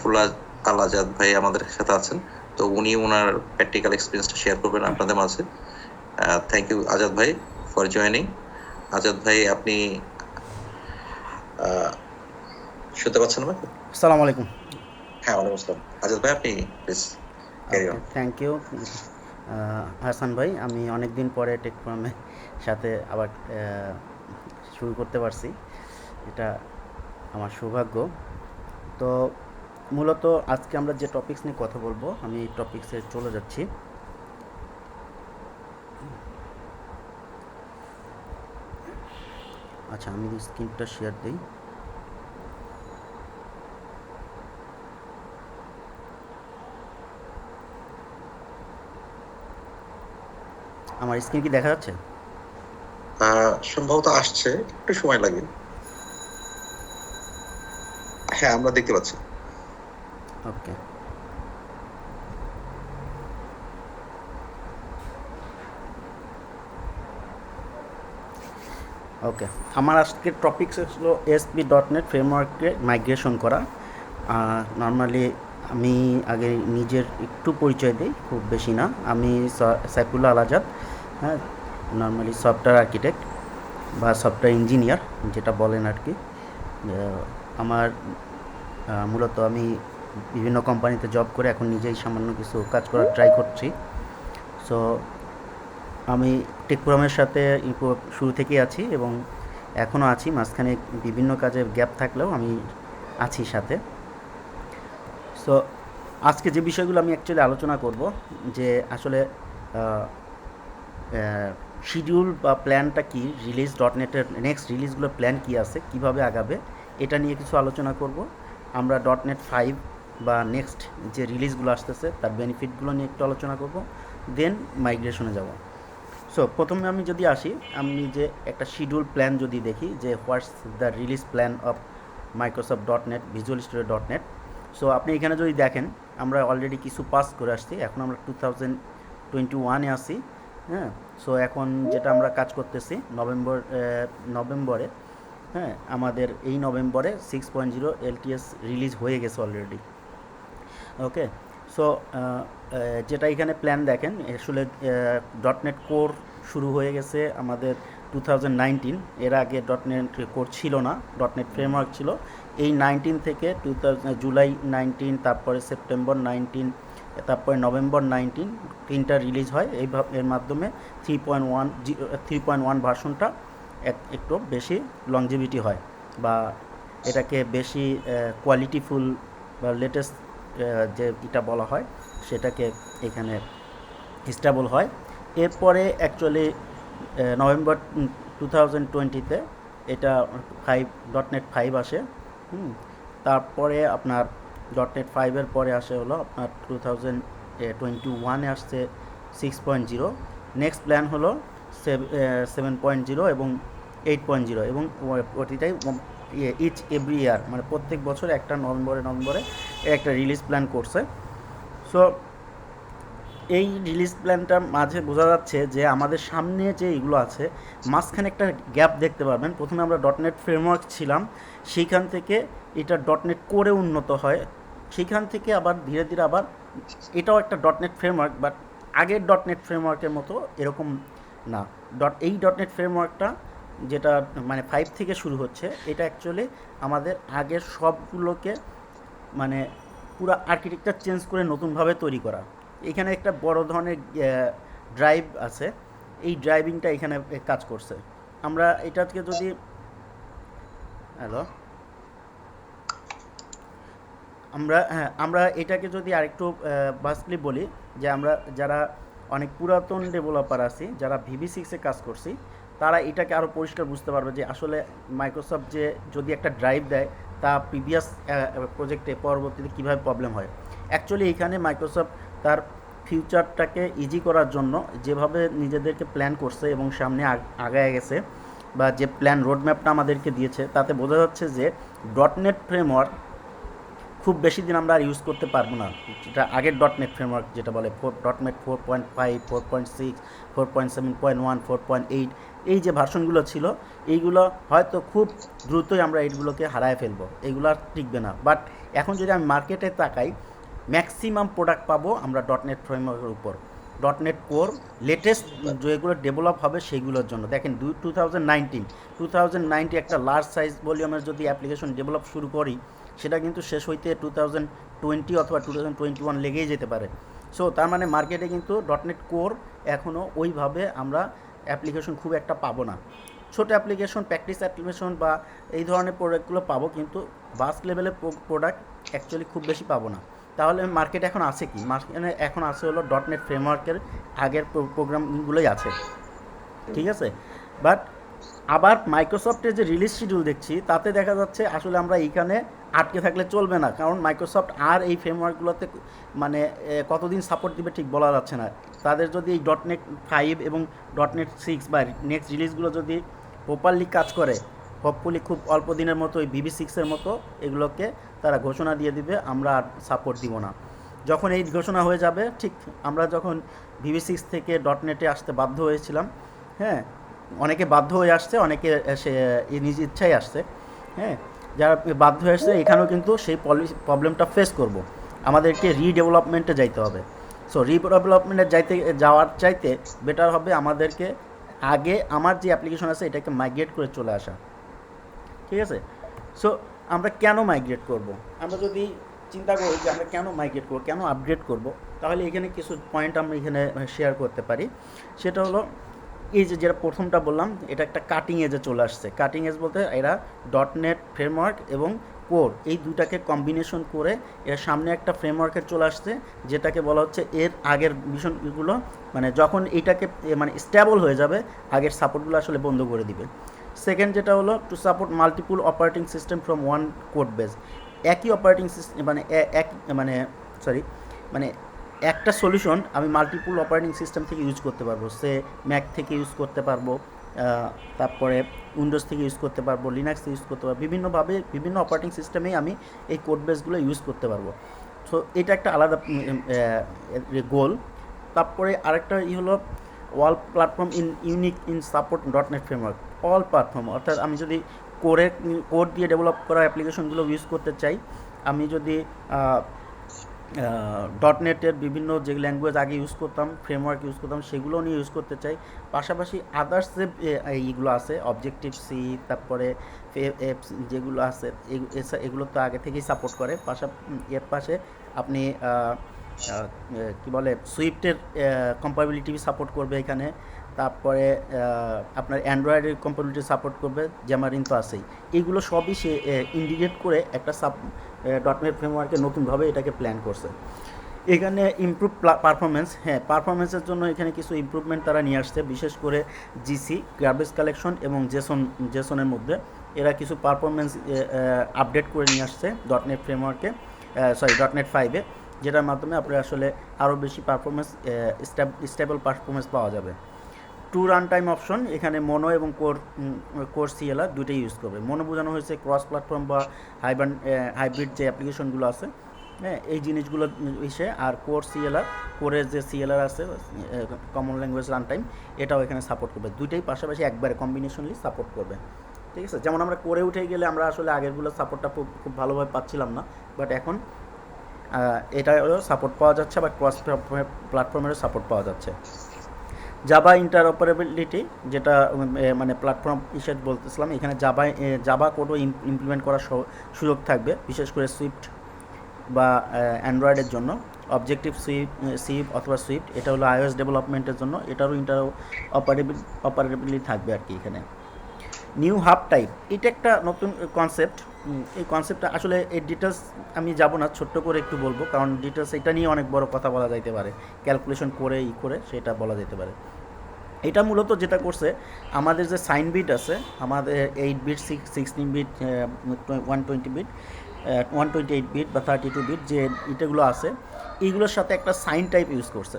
ফুলা আল আজাদ ভাই আমাদের সাথে আছেন, তো উনি ওনার প্র্যাকটিক্যাল এক্সপিরিয়েন্সটা শেয়ার করবেন আপনাদের মাঝে। থ্যাংক ইউ আজাদ ভাই ফর জয়েনিং। আজাদ ভাই, আপনি শুনতে পাচ্ছেন আমাকে? আসসালামু আলাইকুম। হ্যাঁ, ওয়ালাইকুম আসসালাম। আজাদ ভাই, আপনি please carry okay, on. Thank you Hasan ভাই। আমি অনেক দিন পরে টেক ফোরামের সাথে আবার শুরু করতে পারছি, এটা আমার সৌভাগ্য। তো মূলত আজকে আমরা যে টপিকস নিয়ে কথা বলবো, আমি এই টপিক্সে চলে যাচ্ছি। আচ্ছা, আমি স্ক্রিনটা শেয়ার দিই। আমার স্ক্রিন কি দেখা যাচ্ছে? সম্ভবত আসছে, একটু সময় লাগে। হ্যাঁ, আমরা দেখতে পাচ্ছি। ওকে, ওকে। আমার আজকের টপিকস হলো ASP.NET ফ্রেমওয়ার্কে মাইগ্রেশন করা। নর্মালি আমি আগে নিজের একটু পরিচয় দিই, খুব বেশি না। আমি সাইফুল্লাহ আল আজাদ, হ্যাঁ, নর্মালি সফটওয়্যার আর্কিটেক্ট বা সফটওয়্যার ইঞ্জিনিয়ার যেটা বলেন আর কি। আমার মূলত আমি বিভিন্ন কোম্পানিতে জব করে এখন নিজেই সামান্য কিছু কাজ করার ট্রাই করছি। সো আমি টেক ফোরামের সাথে শুরু থেকেই আছি এবং এখনও আছি। মাঝখানে বিভিন্ন কাজে গ্যাপ থাকলেও আমি আছি সাথে। সো আজকে যে বিষয়গুলো আমি অ্যাকচুয়ালি আলোচনা করব, যে আসলে শিডিউল বা প্ল্যানটা কি, রিলিজ .NET-এর নেক্সট রিলিজগুলোর প্ল্যান কি আছে, কিভাবে আগাবে, এটা নিয়ে কিছু আলোচনা করব। আমরা .NET 5 বা নেক্সট যে রিলিজগুলো আসতেছে তার বেনিফিটগুলো নিয়ে একটু আলোচনা করব, দেন মাইগ্রেশনে যাব। সো প্রথমে আমি যদি আসি, আমি যে একটা শিডিউল প্ল্যান যদি দেখি যে what's the release plan of Microsoft .NET visual studio .NET। So আপনি এখানে যদি দেখেন, আমরা অলরেডি কিছু পাস করে আসছি, এখন আমরা 2021-এ আসি। হ্যাঁ, সো এখন যেটা আমরা কাজ করতেছি নভেম্বরে, হ্যাঁ, আমাদের এই নভেম্বরে 6.0 LTS রিলিজ হয়ে গেছে অলরেডি। ওকে। সো যেটা এখানে প্ল্যান দেখেন, আসলে .NET কোর শুরু হয়ে গেছে আমাদের 2019। এর আগে .NET কোর ছিল না, .NET ফ্রেমওয়ার্ক ছিল। এই 19 থেকে জুলাই 19, তারপরে সেপ্টেম্বর 19, তারপরে নভেম্বর 19, তিনটা রিলিজ হয়। এর মাধ্যমে 3.1 ভার্সনটা একটু বেশি লংজিভিটি হয়, বা এটাকে বেশি কোয়ালিটিফুল বা লেটেস্ট যে এটা বলা হয় সেটাকে এখানে স্টেবল হয়। এরপরে অ্যাকচুয়ালি নভেম্বর 2020-তে এটা .NET 5 আসে। তারপরে আপনার .NET 5-এর পরে আসে হলো আপনার 2021-এ আসছে 6.0। নেক্সট প্ল্যান হলো 7.0 এবং 8.0, এবং প্রতিটাই ইচ এভরি ইয়ার, মানে প্রত্যেক বছর একটা নভেম্বরে একটা রিলিজ প্ল্যান করছে। সো এই রিলিজ প্ল্যানটার মাঝে বোঝা যাচ্ছে যে আমাদের সামনে যে এগুলো আছে, মাঝখানে একটা গ্যাপ দেখতে পারবেন। প্রথমে আমরা .NET ফ্রেমওয়ার্ক ছিলাম, সেইখান থেকে এটা .NET কোরে উন্নত হয়, সেইখান থেকে আবার ধীরে ধীরে আবার এটাও একটা .NET ফ্রেমওয়ার্ক, বাট আগের .NET ফ্রেমওয়ার্কের মতো এরকম না। এই .NET ফ্রেমওয়ার্কটা যেটা মানে 5 থেকে শুরু হচ্ছে, এটা অ্যাকচুয়ালি আমাদের আগের সবগুলোকে মানে পুরো আর্কিটেকচার চেঞ্জ করে নতুনভাবে তৈরি করা। এখানে একটা বড় ধরনের ড্রাইভ আছে, এই ড্রাইভিংটা এখানে কাজ করছে। আমরা এটাকে যদি হ্যালো আমরা এটাকে যদি আরেকটু বাসলি বলি, যে আমরা যারা অনেক পুরাতন ডেভেলপার আছি, যারা VB6-এ কাজ করছি, তারা এটাকে আরও পরিষ্কার বুঝতে পারবে যে আসলে মাইক্রোসফট যে যদি একটা ড্রাইভ দেয়, তা প্রিভিয়াস প্রজেক্টে পরবর্তীতে কীভাবে প্রবলেম হয়। অ্যাকচুয়ালি এখানে মাইক্রোসফট তার ফিউচারটাকে ইজি করার জন্য যেভাবে নিজেদেরকে প্ল্যান করছে এবং সামনে আগায় গেছে, বা যে প্ল্যান রোডম্যাপটা আমাদেরকে দিয়েছে, তাতে বোঝা যাচ্ছে যে .NET ফ্রেমওয়ার্ক খুব বেশি দিন আমরা আর ইউজ করতে পারবো না। যেটা আগের ডটনেট ফ্রেমওয়ার্ক যেটা বলে ডটনেট 4.5, 4.6, 4.7.1, 4.8, এই যে ভার্সনগুলো ছিল এইগুলো হয়তো খুব দ্রুতই আমরা এইগুলোকে হারায় ফেলবো, এইগুলো আর টিকবে না। বাট এখন যদি আমি মার্কেটে তাকাই, ম্যাক্সিমাম প্রোডাক্ট পাবো আমরা ডটনেট ফ্রেমওয়ার্কের উপর। ডটনেট কোর লেটেস্ট যেগুলো ডেভেলপ হবে সেইগুলোর জন্য। দেখেন 2019 একটা লার্জ সাইজ ভলিউমের যদি অ্যাপ্লিকেশন ডেভেলপ শুরু করি, সেটা কিন্তু শেষ হইতে 2020 অথবা 2021 লেগেই যেতে পারে। সো তার মানে মার্কেটে কিন্তু ডটনেট কোর এখনও ওইভাবে আমরা অ্যাপ্লিকেশন খুব একটা পাবো না। ছোটো অ্যাপ্লিকেশন, প্র্যাকটিস অ্যাপ্লিকেশন বা এই ধরনের প্রোডাক্টগুলো পাবো, কিন্তু বাস্ট লেভেলের প্রোডাক্ট অ্যাকচুয়ালি খুব বেশি পাবো না। তাহলে মার্কেট এখন আছে কি? মার্কেটে এখন আছে হলো ডটনেট ফ্রেমওয়ার্কের আগের প্রোগ্রামগুলোই আছে, ঠিক আছে। বাট আবার মাইক্রোসফটের যে রিলিজ শিডিউল দেখছি তাতে দেখা যাচ্ছে আসলে আমরা এইখানে আটকে থাকলে চলবে না, কারণ মাইক্রোসফট আর এই ফ্রেমওয়ার্কগুলোতে মানে কতদিন সাপোর্ট দিবে ঠিক বলা যাচ্ছে না। তাদের যদি এই ডটনেট 5 এবং ডটনেট 6 বা নেক্সট রিলিজগুলো যদি প্রপারলি কাজ করে, হোপফুলি খুব অল্প দিনের মতো ওই VB6-এর মতো এগুলোকে তারা ঘোষণা দিয়ে দিবে, আমরা আর সাপোর্ট দিব না। যখন এই ঘোষণা হয়ে যাবে, ঠিক আমরা যখন VB6 থেকে ডটনেটে আসতে বাধ্য হয়েছিলাম, হ্যাঁ, অনেকে বাধ্য হয়ে আসছে, অনেকে সে নিজ ইচ্ছাই আসছে, হ্যাঁ, যারা বাধ্য হয়ে আসছে এখানেও কিন্তু সেই প্রবলেমটা ফেস করব। আমাদেরকে রিডেভেলপমেন্টে যাইতে হবে। সো রিডেভেলপমেন্টে যাওয়ার চাইতে বেটার হবে আমাদেরকে আগে আমার যে অ্যাপ্লিকেশন আছে এটাকে মাইগ্রেট করে চলে আসা, ঠিক আছে। সো আমরা কেন মাইগ্রেট করব? আমরা যদি চিন্তা করি যে আমরা কেন মাইগ্রেট করব, কেন আপগ্রেড করব, তাহলে এখানে কিছু পয়েন্ট আমরা এখানে শেয়ার করতে পারি। সেটা হলো এই যে যেটা প্রথমটা বললাম, এটা একটা কাটিং এজে চলে আসছে। কাটিং এজ বলতে এরা ডটনেট ফ্রেমওয়ার্ক এবং কোর এই দুটাকে কম্বিনেশন করে এর সামনে একটা ফ্রেমওয়ার্কে চলে আসছে, যেটাকে বলা হচ্ছে এর আগের বিষয়গুলো মানে যখন এইটাকে মানে স্টেবল হয়ে যাবে, আগের সাপোর্টগুলো আসলে বন্ধ করে দিবে। সেকেন্ড যেটা হলো to support multiple operating system from one code base. একই অপারেটিং সিস্টেম মানে মানে একটা সলিউশন আমি মাল্টিপুল অপারেটিং সিস্টেম থেকে ইউজ করতে পারবো। সে ম্যাক থেকে ইউজ করতে পারবো, তারপরে উইন্ডোজ থেকে ইউজ করতে পারবো, লিনাক্স থেকে ইউজ করতে পারবো, বিভিন্নভাবে বিভিন্ন অপারেটিং সিস্টেমেই আমি এই কোড বেসগুলো ইউজ করতে পারবো। সো এটা একটা আলাদা গোল। তারপরে আরেকটা হলো all platform unique in support ডটনেট framework. All platform অর্থাৎ আমি যদি কোড দিয়ে ডেভেলপ করা অ্যাপ্লিকেশনগুলো ইউজ করতে চাই, আমি যদি ডটনেটের বিভিন্ন যে ল্যাঙ্গুয়েজ আগে ইউজ করতাম, ফ্রেমওয়ার্ক ইউজ করতাম, সেগুলো নিয়ে ইউজ করতে চাই, পাশাপাশি আদার্স যে এইগুলো আছে অবজেক্টিভ সি, তারপরে এপস যেগুলো আছে এগুলো তো আগে থেকেই সাপোর্ট করে। এর পাশে আপনি কি বলে সুইফটের কম্পাবিলিটি সাপোর্ট করবে এখানে, তারপরে আপনার অ্যান্ড্রয়েডের কম্পাবিলিটি সাপোর্ট করবে, জ্যামারিন তো আছেই। এইগুলো সবই সে ইন্ডিকেট করে একটা ডটনেট ফ্রেমওয়ার্কে নতুনভাবে এটাকে প্ল্যান করছে। এখানে ইমপ্রুভ পারফরমেন্স, হ্যাঁ, পারফরমেন্সের জন্য এখানে কিছু ইমপ্রুভমেন্ট তারা নিয়ে আসছে, বিশেষ করে জিসি গার্বেজ কালেকশন এবং জেসনের মধ্যে এরা কিছু পারফরমেন্স আপডেট করে নিয়ে আসছে ডটনেট ফ্রেমওয়ার্কে, ডটনেট 5-এ, যেটার মাধ্যমে আপনি আসলে আরও বেশি পারফরমেন্স স্টেবল পারফরমেন্স পাওয়া যাবে। টু রান টাইম অপশন এখানে মোনো এবং কোর সিএলআর দুইটাই ইউজ করবে। মোনো বোঝানো হয়েছে ক্রস প্ল্যাটফর্ম বা হাইব্রিড যে অ্যাপ্লিকেশনগুলো আছে, হ্যাঁ, এই জিনিসগুলো এসে, আর কোর সিএলআর, কোরের যে সিএলআর আছে কমন ল্যাঙ্গুয়েজ রান টাইম, এটাও এখানে সাপোর্ট করবে। দুইটাই পাশাপাশি একবারে কম্বিনেশনলি সাপোর্ট করবে, ঠিক আছে। যেমন আমরা কোরে উঠে গেলে আমরা আসলে আগেরগুলো সাপোর্টটা খুব ভালোভাবে পাচ্ছিলাম না, বাট এখন এটারও সাপোর্ট পাওয়া যাচ্ছে, বা ক্রস প্ল্যাটফর্মেরও সাপোর্ট পাওয়া যাচ্ছে। জাভা ইন্টারঅপারেবিলিটি, যেটা মানে প্ল্যাটফর্ম হিসেবে বলতেছিলাম, এখানে জাভা কোডও ইমপ্লিমেন্ট করার সুযোগ থাকবে, বিশেষ করে সুইফট বা অ্যান্ড্রয়েডের জন্য। অবজেক্টিভ সুইফট অথবা সুইফট, এটা হলো iOS ডেভেলপমেন্টের জন্য, এটারও ইন্টারঅপারেবিলিটি থাকবে আর কি। এখানে নিউ হাব টাইপ, এটা একটা নতুন কনসেপ্ট। এই কনসেপ্টটা আসলে এই ডিটেলস আমি যাব না, ছোট্ট করে একটু বলবো, কারণ ডিটেলস এটা নিয়ে অনেক বড় কথা বলা যাইতে পারে, ক্যালকুলেশন করে সেটা বলা যেতে পারে। এটা মূলত যেটা করছে, আমাদের যে সাইন বিট আছে, আমাদের 8 বিট, 16 বিট, 120 বিট, 128 বিট বা 32 বিট যে এটাগুলো আছে, এইগুলোর সাথে একটা সাইন টাইপ ইউজ করছে,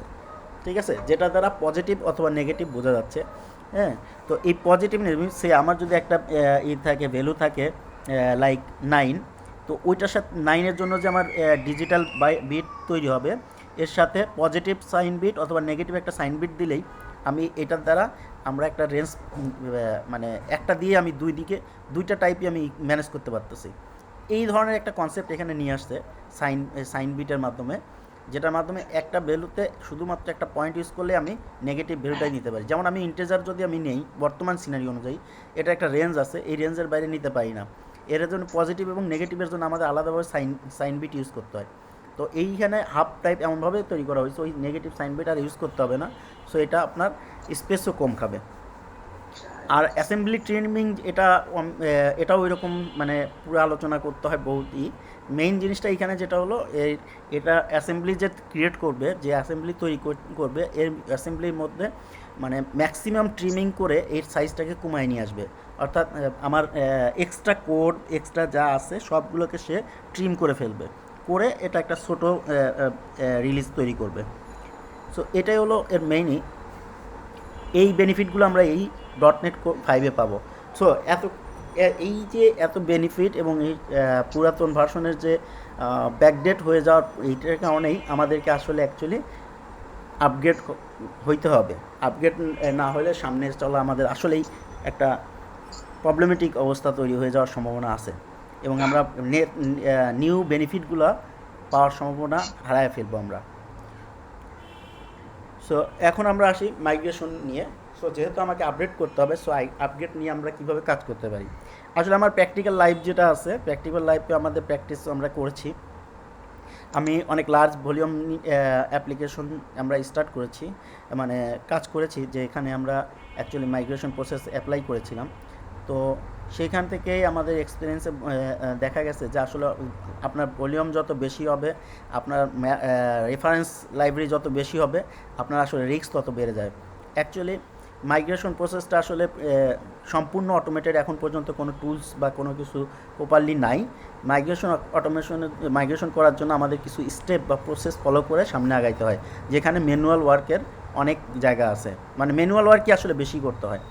ঠিক আছে, যেটা দ্বারা পজিটিভ অথবা নেগেটিভ বোঝা যাচ্ছে। হ্যাঁ, তো এই পজিটিভ নেগেটিভ, সে আমার যদি একটা থাকে ভ্যালু থাকে লাইক 9, তো তো ওইটার সাথে 9-এর জন্য যে আমার ডিজিটাল বিট তৈরি হবে, এর সাথে পজিটিভ সাইন বিট অথবা নেগেটিভ একটা সাইন বিট দিলেই আমি এটার দ্বারা আমরা একটা রেঞ্জ মানে একটা দিয়ে আমি দুইটা টাইপই আমি ম্যানেজ করতে পারতেছি। এই ধরনের একটা কনসেপ্ট এখানে নিয়ে আসছে সাইন বিটের মাধ্যমে, যেটার মাধ্যমে একটা ভ্যালুতে শুধুমাত্র একটা পয়েন্ট ইউজ করলে আমি নেগেটিভ ভ্যালুটাই নিতে পারি। যেমন আমি ইন্টিজার যদি আমি নেই বর্তমান সিনারি অনুযায়ী, এটা একটা রেঞ্জ আছে, এই রেঞ্জের বাইরে নিতে পারি না। এর জন্য পজিটিভ এবং নেগেটিভের জন্য আমাদের আলাদাভাবে সাইন বিট ইউজ করতে হয়। তো এইখানে হাফ টাইপ এমনভাবে তৈরি করা হয়েছে, ওই নেগেটিভ সাইন বিট আর ইউজ করতে হবে না। সো এটা আপনার স্পেসও কম খাবে। আর অ্যাসেম্বলি ট্রেনিং এটাও ওইরকম মানে পুরো আলোচনা করতে হয় বহুতই। মেইন জিনিসটা এখানে যেটা হলো এটা অ্যাসেম্বলি যে ক্রিয়েট করবে, যে অ্যাসেম্বলি তৈরি করবে, এর অ্যাসেম্বলির মধ্যে মানে ম্যাক্সিমাম ট্রিমিং করে এর সাইজটাকে কমায় নিয়ে আসবে। অর্থাৎ আমার এক্সট্রা কোড এক্সট্রা যা আছে সবগুলোকে সে ট্রিম করে ফেলবে, করে এটা একটা ছোটো রিলিজ তৈরি করবে। সো এটাই হলো এর মেইনই। এই বেনিফিটগুলো আমরা এই .NET 5-এ পাবো। সো এই যে এত বেনিফিট এবং এই পুরাতন ভার্সনের যে ব্যাকডেট হয়ে যাওয়ার এইটার কারণেই আমাদেরকে আসলে অ্যাকচুয়ালি আপগ্রেড হইতে হবে। আপগ্রেড না হলে সামনে চলা আমাদের আসলেই একটা প্রবলেমেটিক অবস্থা তৈরি হয়ে যাওয়ার সম্ভাবনা আছে, এবং আমরা নিউ বেনিফিটগুলো পাওয়ার সম্ভাবনা হারায় ফেলবো আমরা। সো এখন আমরা আসি মাইগ্রেশন নিয়ে। সো যেহেতু আমাকে আপডেট করতে হবে, সো আপগ্রেড নিয়ে আমরা কীভাবে কাজ করতে পারি। আসলে আমার প্র্যাকটিক্যাল লাইফ যেটা আছে, প্র্যাকটিক্যাল লাইফে আমাদের প্র্যাকটিস আমরা করেছি। আমি অনেক লার্জ ভলিউম অ্যাপ্লিকেশন আমরা স্টার্ট করেছি, মানে কাজ করেছি, যে এখানে আমরা অ্যাকচুয়ালি মাইগ্রেশন প্রসেস অ্যাপ্লাই করেছিলাম। তো সেইখান থেকেই আমাদের এক্সপিরিয়েন্সে দেখা গেছে যে আসলে আপনার ভলিউম যত বেশি হবে, আপনার রেফারেন্স লাইব্রেরি যত বেশি হবে, আপনার আসলে রিস্ক তত বেড়ে যায়। অ্যাকচুয়ালি মাইগ্রেশন প্রসেসটা আসলে সম্পূর্ণ অটোমেটেড এখন পর্যন্ত কোনো টুলস বা কোনো কিছু প্রপারলি নাই। মাইগ্রেশন করার জন্য আমাদের কিছু স্টেপ বা প্রসেস ফলো করে সামনে আগাইতে হয়, যেখানে ম্যানুয়াল ওয়ার্কের অনেক জায়গা আছে, মানে ম্যানুয়াল ওয়ার্কই আসলে বেশি করতে হয়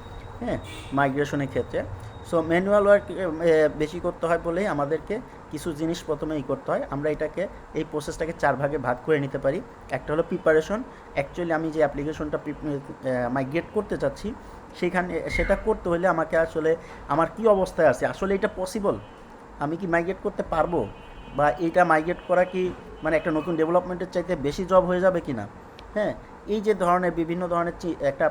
হ্যাঁ মাইগ্রেশনের ক্ষেত্রে। সো ম্যানুয়াল ওয়ার্ক বেশি করতে হয় বলেই আমাদেরকে কিছু জিনিস প্রথমেই করতে হয়। আমরা এই প্রসেসটাকে 4 ভাগে ভাগ করে নিতে পারি। একটা হলো প্রিপারেশন। অ্যাকচুয়ালি আমি যে অ্যাপ্লিকেশনটা মাইগ্রেট করতে চাচ্ছি, সেটা করতে হলে আমাকে আসলে আমার কি অবস্থায় আছে, আসলে এটা পসিবল, আমি কি মাইগ্রেট করতে পারবো, বা এইটা মাইগ্রেট করা কি মানে একটা নতুন ডেভেলপমেন্টের চাইতে বেশি জব হয়ে যাবে কি না। হ্যাঁ, এই যে বিভিন্ন ধরনের একটা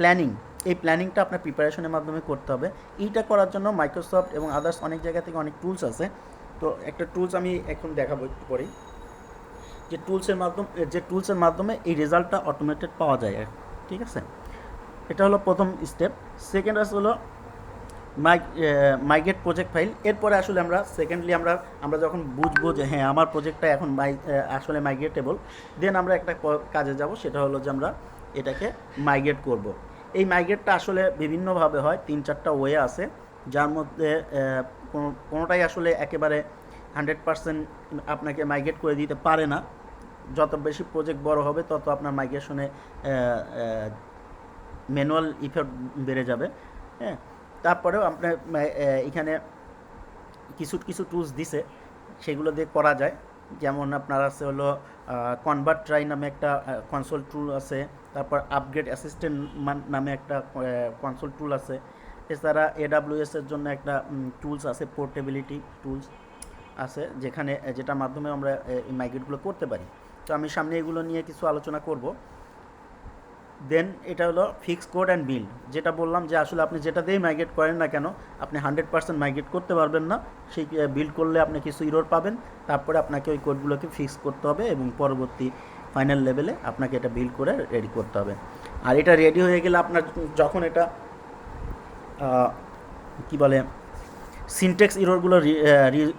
প্ল্যানিং, এই প্ল্যানিংটা আপনার প্রিপারেশনের মাধ্যমে করতে হবে। এইটা করার জন্য মাইক্রোসফট এবং আদার্স অনেক জায়গা থেকে অনেক টুলস আছে। তো একটা টুলস আমি এখন দেখাবো একটু পরেই, যে টুলসের মাধ্যমে এই রেজাল্টটা অটোমেটেড পাওয়া যায়। ঠিক আছে, এটা হলো প্রথম স্টেপ। সেকেন্ড হলো মাইগ্রেট প্রজেক্ট ফাইল। এরপরে আসলে সেকেন্ডলি আমরা যখন বুঝবো যে হ্যাঁ আমার প্রজেক্টটা এখন আসলে মাইগ্রেটেবল, দেন আমরা একটা কাজে যাব, সেটা হলো যে আমরা এটাকে মাইগ্রেট করব। এই মাইগ্রেটটা আসলে বিভিন্নভাবে হয়, 3-4টা ওয়ে আছে, যার মধ্যে কোনোটাই আসলে একেবারে 100% আপনাকে মাইগ্রেট করে দিতে পারে না। যত বেশি প্রজেক্ট বড় হবে তত আপনার মাইগ্রেশনে ম্যানুয়াল ইফেক্ট বেড়ে যাবে। হ্যাঁ, তারপরেও আপনার এখানে কিছু টুলস দিছে, সেগুলো দিয়ে করা যায়। যেমন আপনার আছে হলো কনভার্ট ট্রাই নামে একটা কনসোল টুল আছে, তারপর আপগ্রেড অ্যাসিস্ট্যান্ট নামে একটা কনসোল টুল আছে। এছাড়া AWS এর জন্য একটা টুলস আছে, পোর্টেবিলিটি টুলস আছে, যেটার মাধ্যমে আমরা এই মাইগ্রেটগুলো করতে পারি। তো আমি সামনে এগুলো নিয়ে কিছু আলোচনা করব। দেন এটা হলো ফিক্স কোড অ্যান্ড বিল্ড, যেটা বললাম যে আসলে আপনি যেটা দিয়েই মাইগ্রেট করেন না কেন, আপনি 100% মাইগ্রেট করতে পারবেন না। সেই বিল্ড করলে আপনি কিছু ইরর পাবেন, তারপরে আপনাকে ওই কোডগুলোকে ফিক্স করতে হবে এবং পরবর্তী ফাইনাল লেভেলে আপনাকে এটা বিল্ড করে রেডি করতে হবে। আর এটা রেডি হয়ে গেলে আপনার যখন এটা কি বলে সিনটেক্স ইররগুলো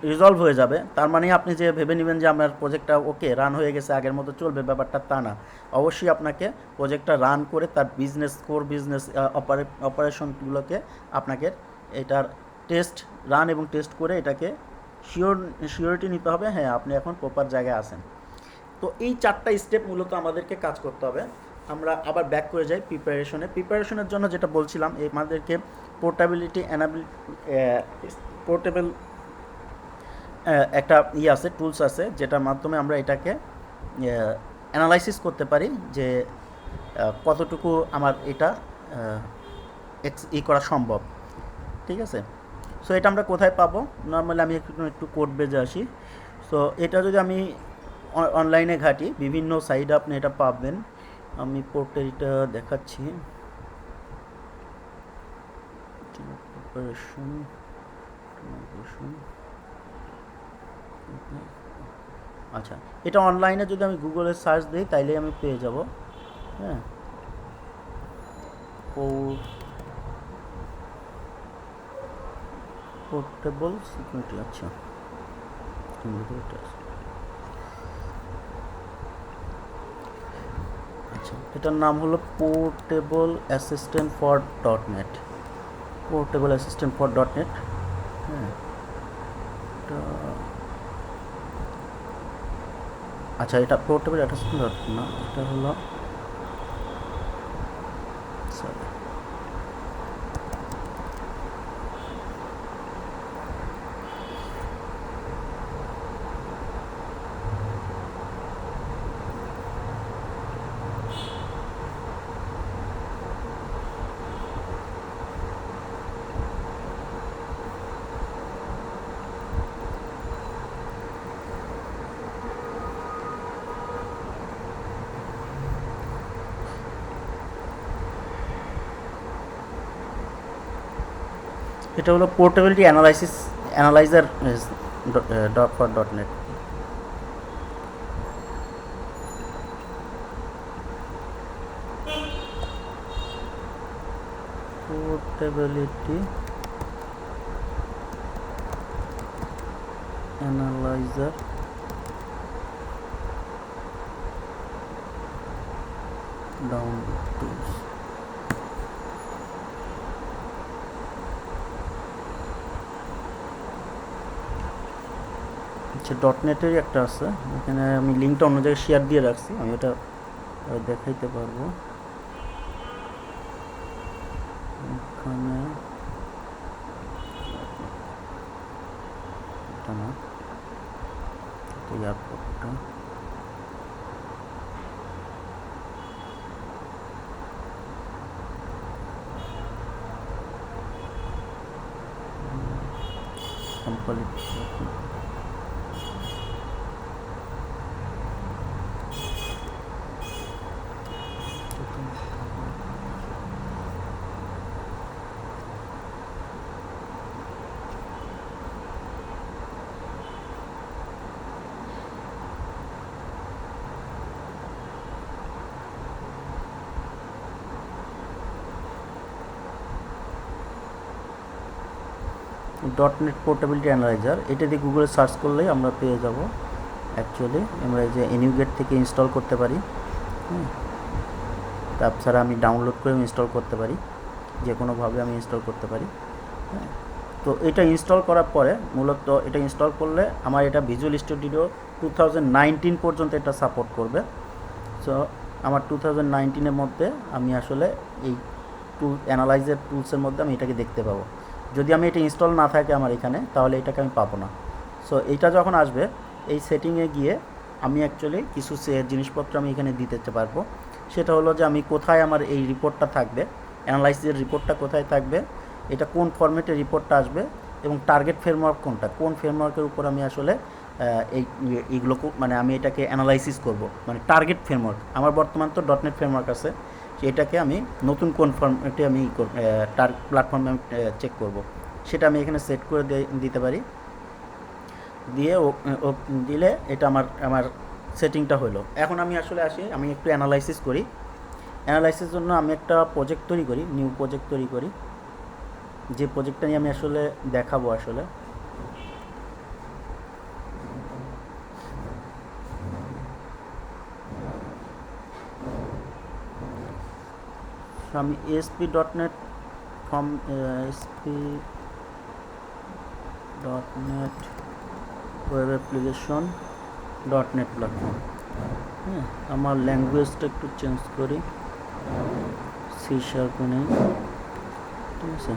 রিজলভ হয়ে যাবে, তার মানে আপনি যে ভেবে নেবেন যে আমার প্রজেক্টটা ওকে রান হয়ে গেছে, আগের মতো চলবে, ব্যাপারটা তা না। অবশ্যই আপনাকে প্রজেক্টটা রান করে তার কোর বিজনেস অপারেশনগুলোকে আপনাকে এটার রান এবং টেস্ট করে এটাকে শিওরিটি নিতে হবে, হ্যাঁ আপনি এখন প্রপার জায়গায় আছেন। তো এই 4টা স্টেপ মূলত আমাদেরকে কাজ করতে হবে। আমরা আবার ব্যাক করে যাই প্রিপারেশনের জন্য, যেটা বলছিলাম একটা আছে, টুলস আছে যেটার মাধ্যমে আমরা এটাকে অ্যানালাইসিস করতে পারি যে কতটুকু আমার এটা করা সম্ভব। ঠিক আছে, সো এটা আমরা কোথায় পাবো? নর্মালি আমি একটু কোড বেজে আসি। সো এটা যদি আমি অনলাইনে ঘাঁটি, বিভিন্ন সাইটে আপনি এটা পাবেন। আমি পোর্টালটা দেখাচ্ছি। আচ্ছা, এটা অনলাইনে যদি আমি গুগলে সার্চ দিই তাইলে আমি পেয়ে যাব। হ্যাঁ, পোর্টেবল সিকিউরিটি। আচ্ছা, আচ্ছা, এটার নাম হলো portable assistant for dot net. Portable assistant for dot net. হ্যাঁ, আচ্ছা, এটা পোর্টেবল অ্যাসিস্ট্যান্ট ডট না, এটা হলো সরি, এটা হলো portability analyser dot for dot net. Portability analyser download tools. আচ্ছা, ডট নেটেরই একটা আছে, এখানে আমি লিঙ্কটা অন্য জায়গায় শেয়ার দিয়ে রাখছি, আমি ওটা দেখাইতে পারবো। এখানে এটা না, এয়ারপোর্টটা। Complete. Dot net portability analyzer, এটা দিয়ে গুগলে সার্চ করলেই আমরা পেয়ে যাব। অ্যাকচুয়ালি আমরা এই যে এনিউগেট থেকে ইনস্টল করতে পারি। তাছাড়া আমি ডাউনলোড করে ইনস্টল করতে পারি, যে কোনোভাবে আমি ইনস্টল করতে পারি। হ্যাঁ, তো এটা ইনস্টল করার পরে মূলত এটা ইনস্টল করলে আমার এটা ভিজুয়াল স্টুডিও 2019 পর্যন্ত এটা সাপোর্ট করবে। সো আমার 2019-এর মধ্যে আমি আসলে এই অ্যানালাইজার টুলসের মধ্যে আমি এটাকে দেখতে পাবো। যদি আমি এটা ইনস্টল না থাকে আমার এখানে, তাহলে এটাকে আমি পাবো না। সো এইটা যখন আসবে, এই সেটিংয়ে গিয়ে আমি অ্যাকচুয়ালি কিছু জিনিসপত্র আমি এখানে দিতে পারবো। সেটা হলো যে আমি কোথায় আমার এই রিপোর্টটা থাকবে, অ্যানালাইসিসের রিপোর্টটা কোথায় থাকবে, এটা কোন ফরম্যাটে রিপোর্টটা আসবে, এবং টার্গেট ফ্রেমওয়ার্ক কোনটা, কোন ফ্রেমওয়ার্কের উপর আমি আসলে এইগুলো মানে আমি এটাকে অ্যানালাইসিস করব, মানে টার্গেট ফ্রেমওয়ার্ক। আমার বর্তমান তো ডট নেট ফ্রেমওয়ার্ক আছে, এটাকে আমি নতুন কোন ফর্মেটে আমি প্ল্যাটফর্মে আমি চেক করব, সেটা আমি এখানে সেট করে দিতে পারি। দিয়ে দিলে এটা আমার সেটিংটা হলো। এখন আমি আসলে আসি, আমি একটু অ্যানালাইসিস করি। অ্যানালাইসিসের জন্য আমি একটা প্রজেক্ট তৈরি করি, নিউ প্রজেক্ট তৈরি করি, যে প্রজেক্টটা নিয়ে আমি আসলে দেখাবো। আসলে আমি ASP.NET from ASP.NET web application .NET platform. হ্যাঁ, আমার ল্যাঙ্গুয়েজটা একটু চেঞ্জ করি, C# নেই। ঠিক আছে,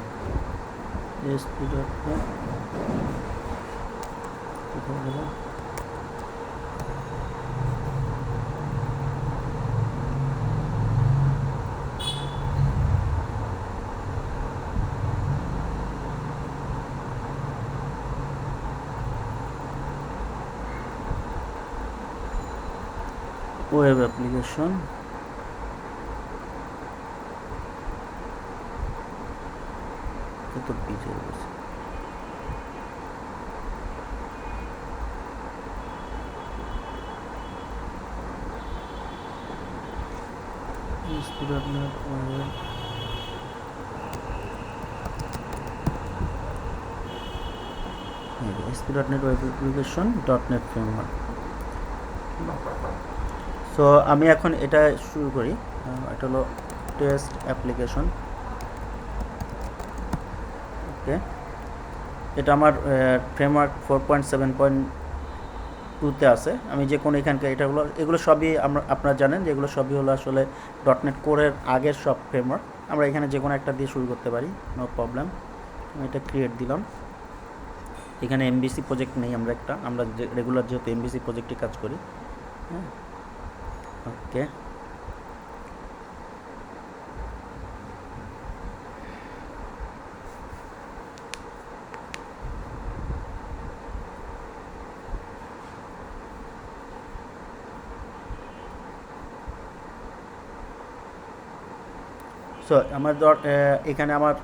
ASP.NET কোথায় গেল? ওয়েব অ্যাপ্লিকেশন, কত পিছিয়ে গেছে। ASP.NET web application .NET framework. So আমি এখন এটা শুরু করি। এটা হলো টেস্ট অ্যাপ্লিকেশন। ওকে, এটা আমার ফ্রেমওয়ার্ক 4.7.2-তে আছে। আমি যে কোনো এখানকার এগুলো সবই আপনারা জানেন যে এগুলো সবই হলো আসলে .NET কোরের আগের সব ফ্রেমওয়ার্ক। আমরা এখানে যে কোনো একটা দিয়ে শুরু করতে পারি, নো প্রবলেম। আমি এটা ক্রিয়েট দিলাম। এখানে MVC প্রজেক্ট নেই, আমরা রেগুলার যেহেতু MVC প্রজেক্টে কাজ করি। হ্যাঁ, ওকে। সো এখানে আমার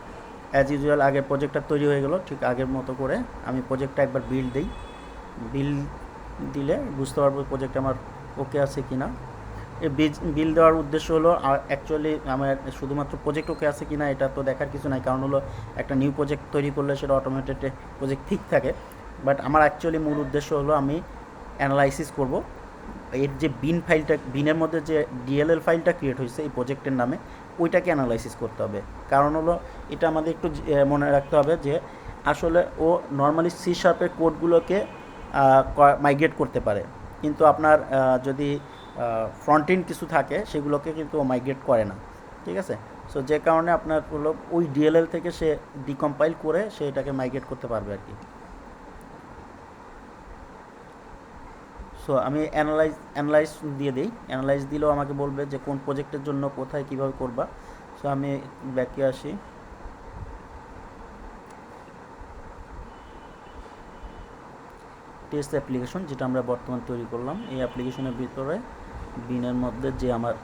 অ্যাজ ইউজুয়াল আগের প্রজেক্টটা তৈরি হয়ে গেল ঠিক আগের মতো করে। আমি প্রজেক্টটা একবার বিল্ড দিই। বিল্ড দিলে বুঝতে পারবো প্রজেক্ট আমার ওকে আছে কি না। এই বিল দেওয়ার উদ্দেশ্য হলো অ্যাকচুয়ালি আমার শুধুমাত্র প্রজেক্ট ওকে আছে কি না এটা তো দেখার কিছু নাই, কারণ হলো একটা নিউ প্রজেক্ট তৈরি করলে সেটা অটোমেটেড প্রজেক্ট ঠিক থাকে। বাট আমার অ্যাকচুয়ালি মূল উদ্দেশ্য হলো আমি অ্যানালাইসিস করব এর যে বিনের মধ্যে যে ডিএলএল ফাইলটা ক্রিয়েট হয়েছে এই প্রজেক্টের নামে, ওইটাকে অ্যানালাইসিস করতে হবে। কারণ হলো এটা আমাদের একটু মনে রাখতে হবে যে আসলে ও নর্মালি C# কোডগুলোকে মাইগ্রেট করতে পারে, কিন্তু আপনার যদি ফ্রন্ট এন্ড কিছু থাকে সেগুলোকে কিন্তু ও মাইগ্রেট করে না, ঠিক আছে। সো যে কারণে আপনার হলো ওই ডিএলএল থেকে সে ডিকম্পাইল করে সে এটাকে মাইগ্রেট করতে পারবে আর কি। সো আমি অ্যানালাইজ দিয়ে দিই। অ্যানালাইজ দিলেও আমাকে বলবে যে কোন প্রজেক্টের জন্য কোথায় কীভাবে করবা। সো আমি ব্যাকে আসি। টেস্ট অ্যাপ্লিকেশন যেটা আমরা বর্তমান তৈরি করলাম, এই অ্যাপ্লিকেশনের ভিতরে বিনের মধ্যে যে আমার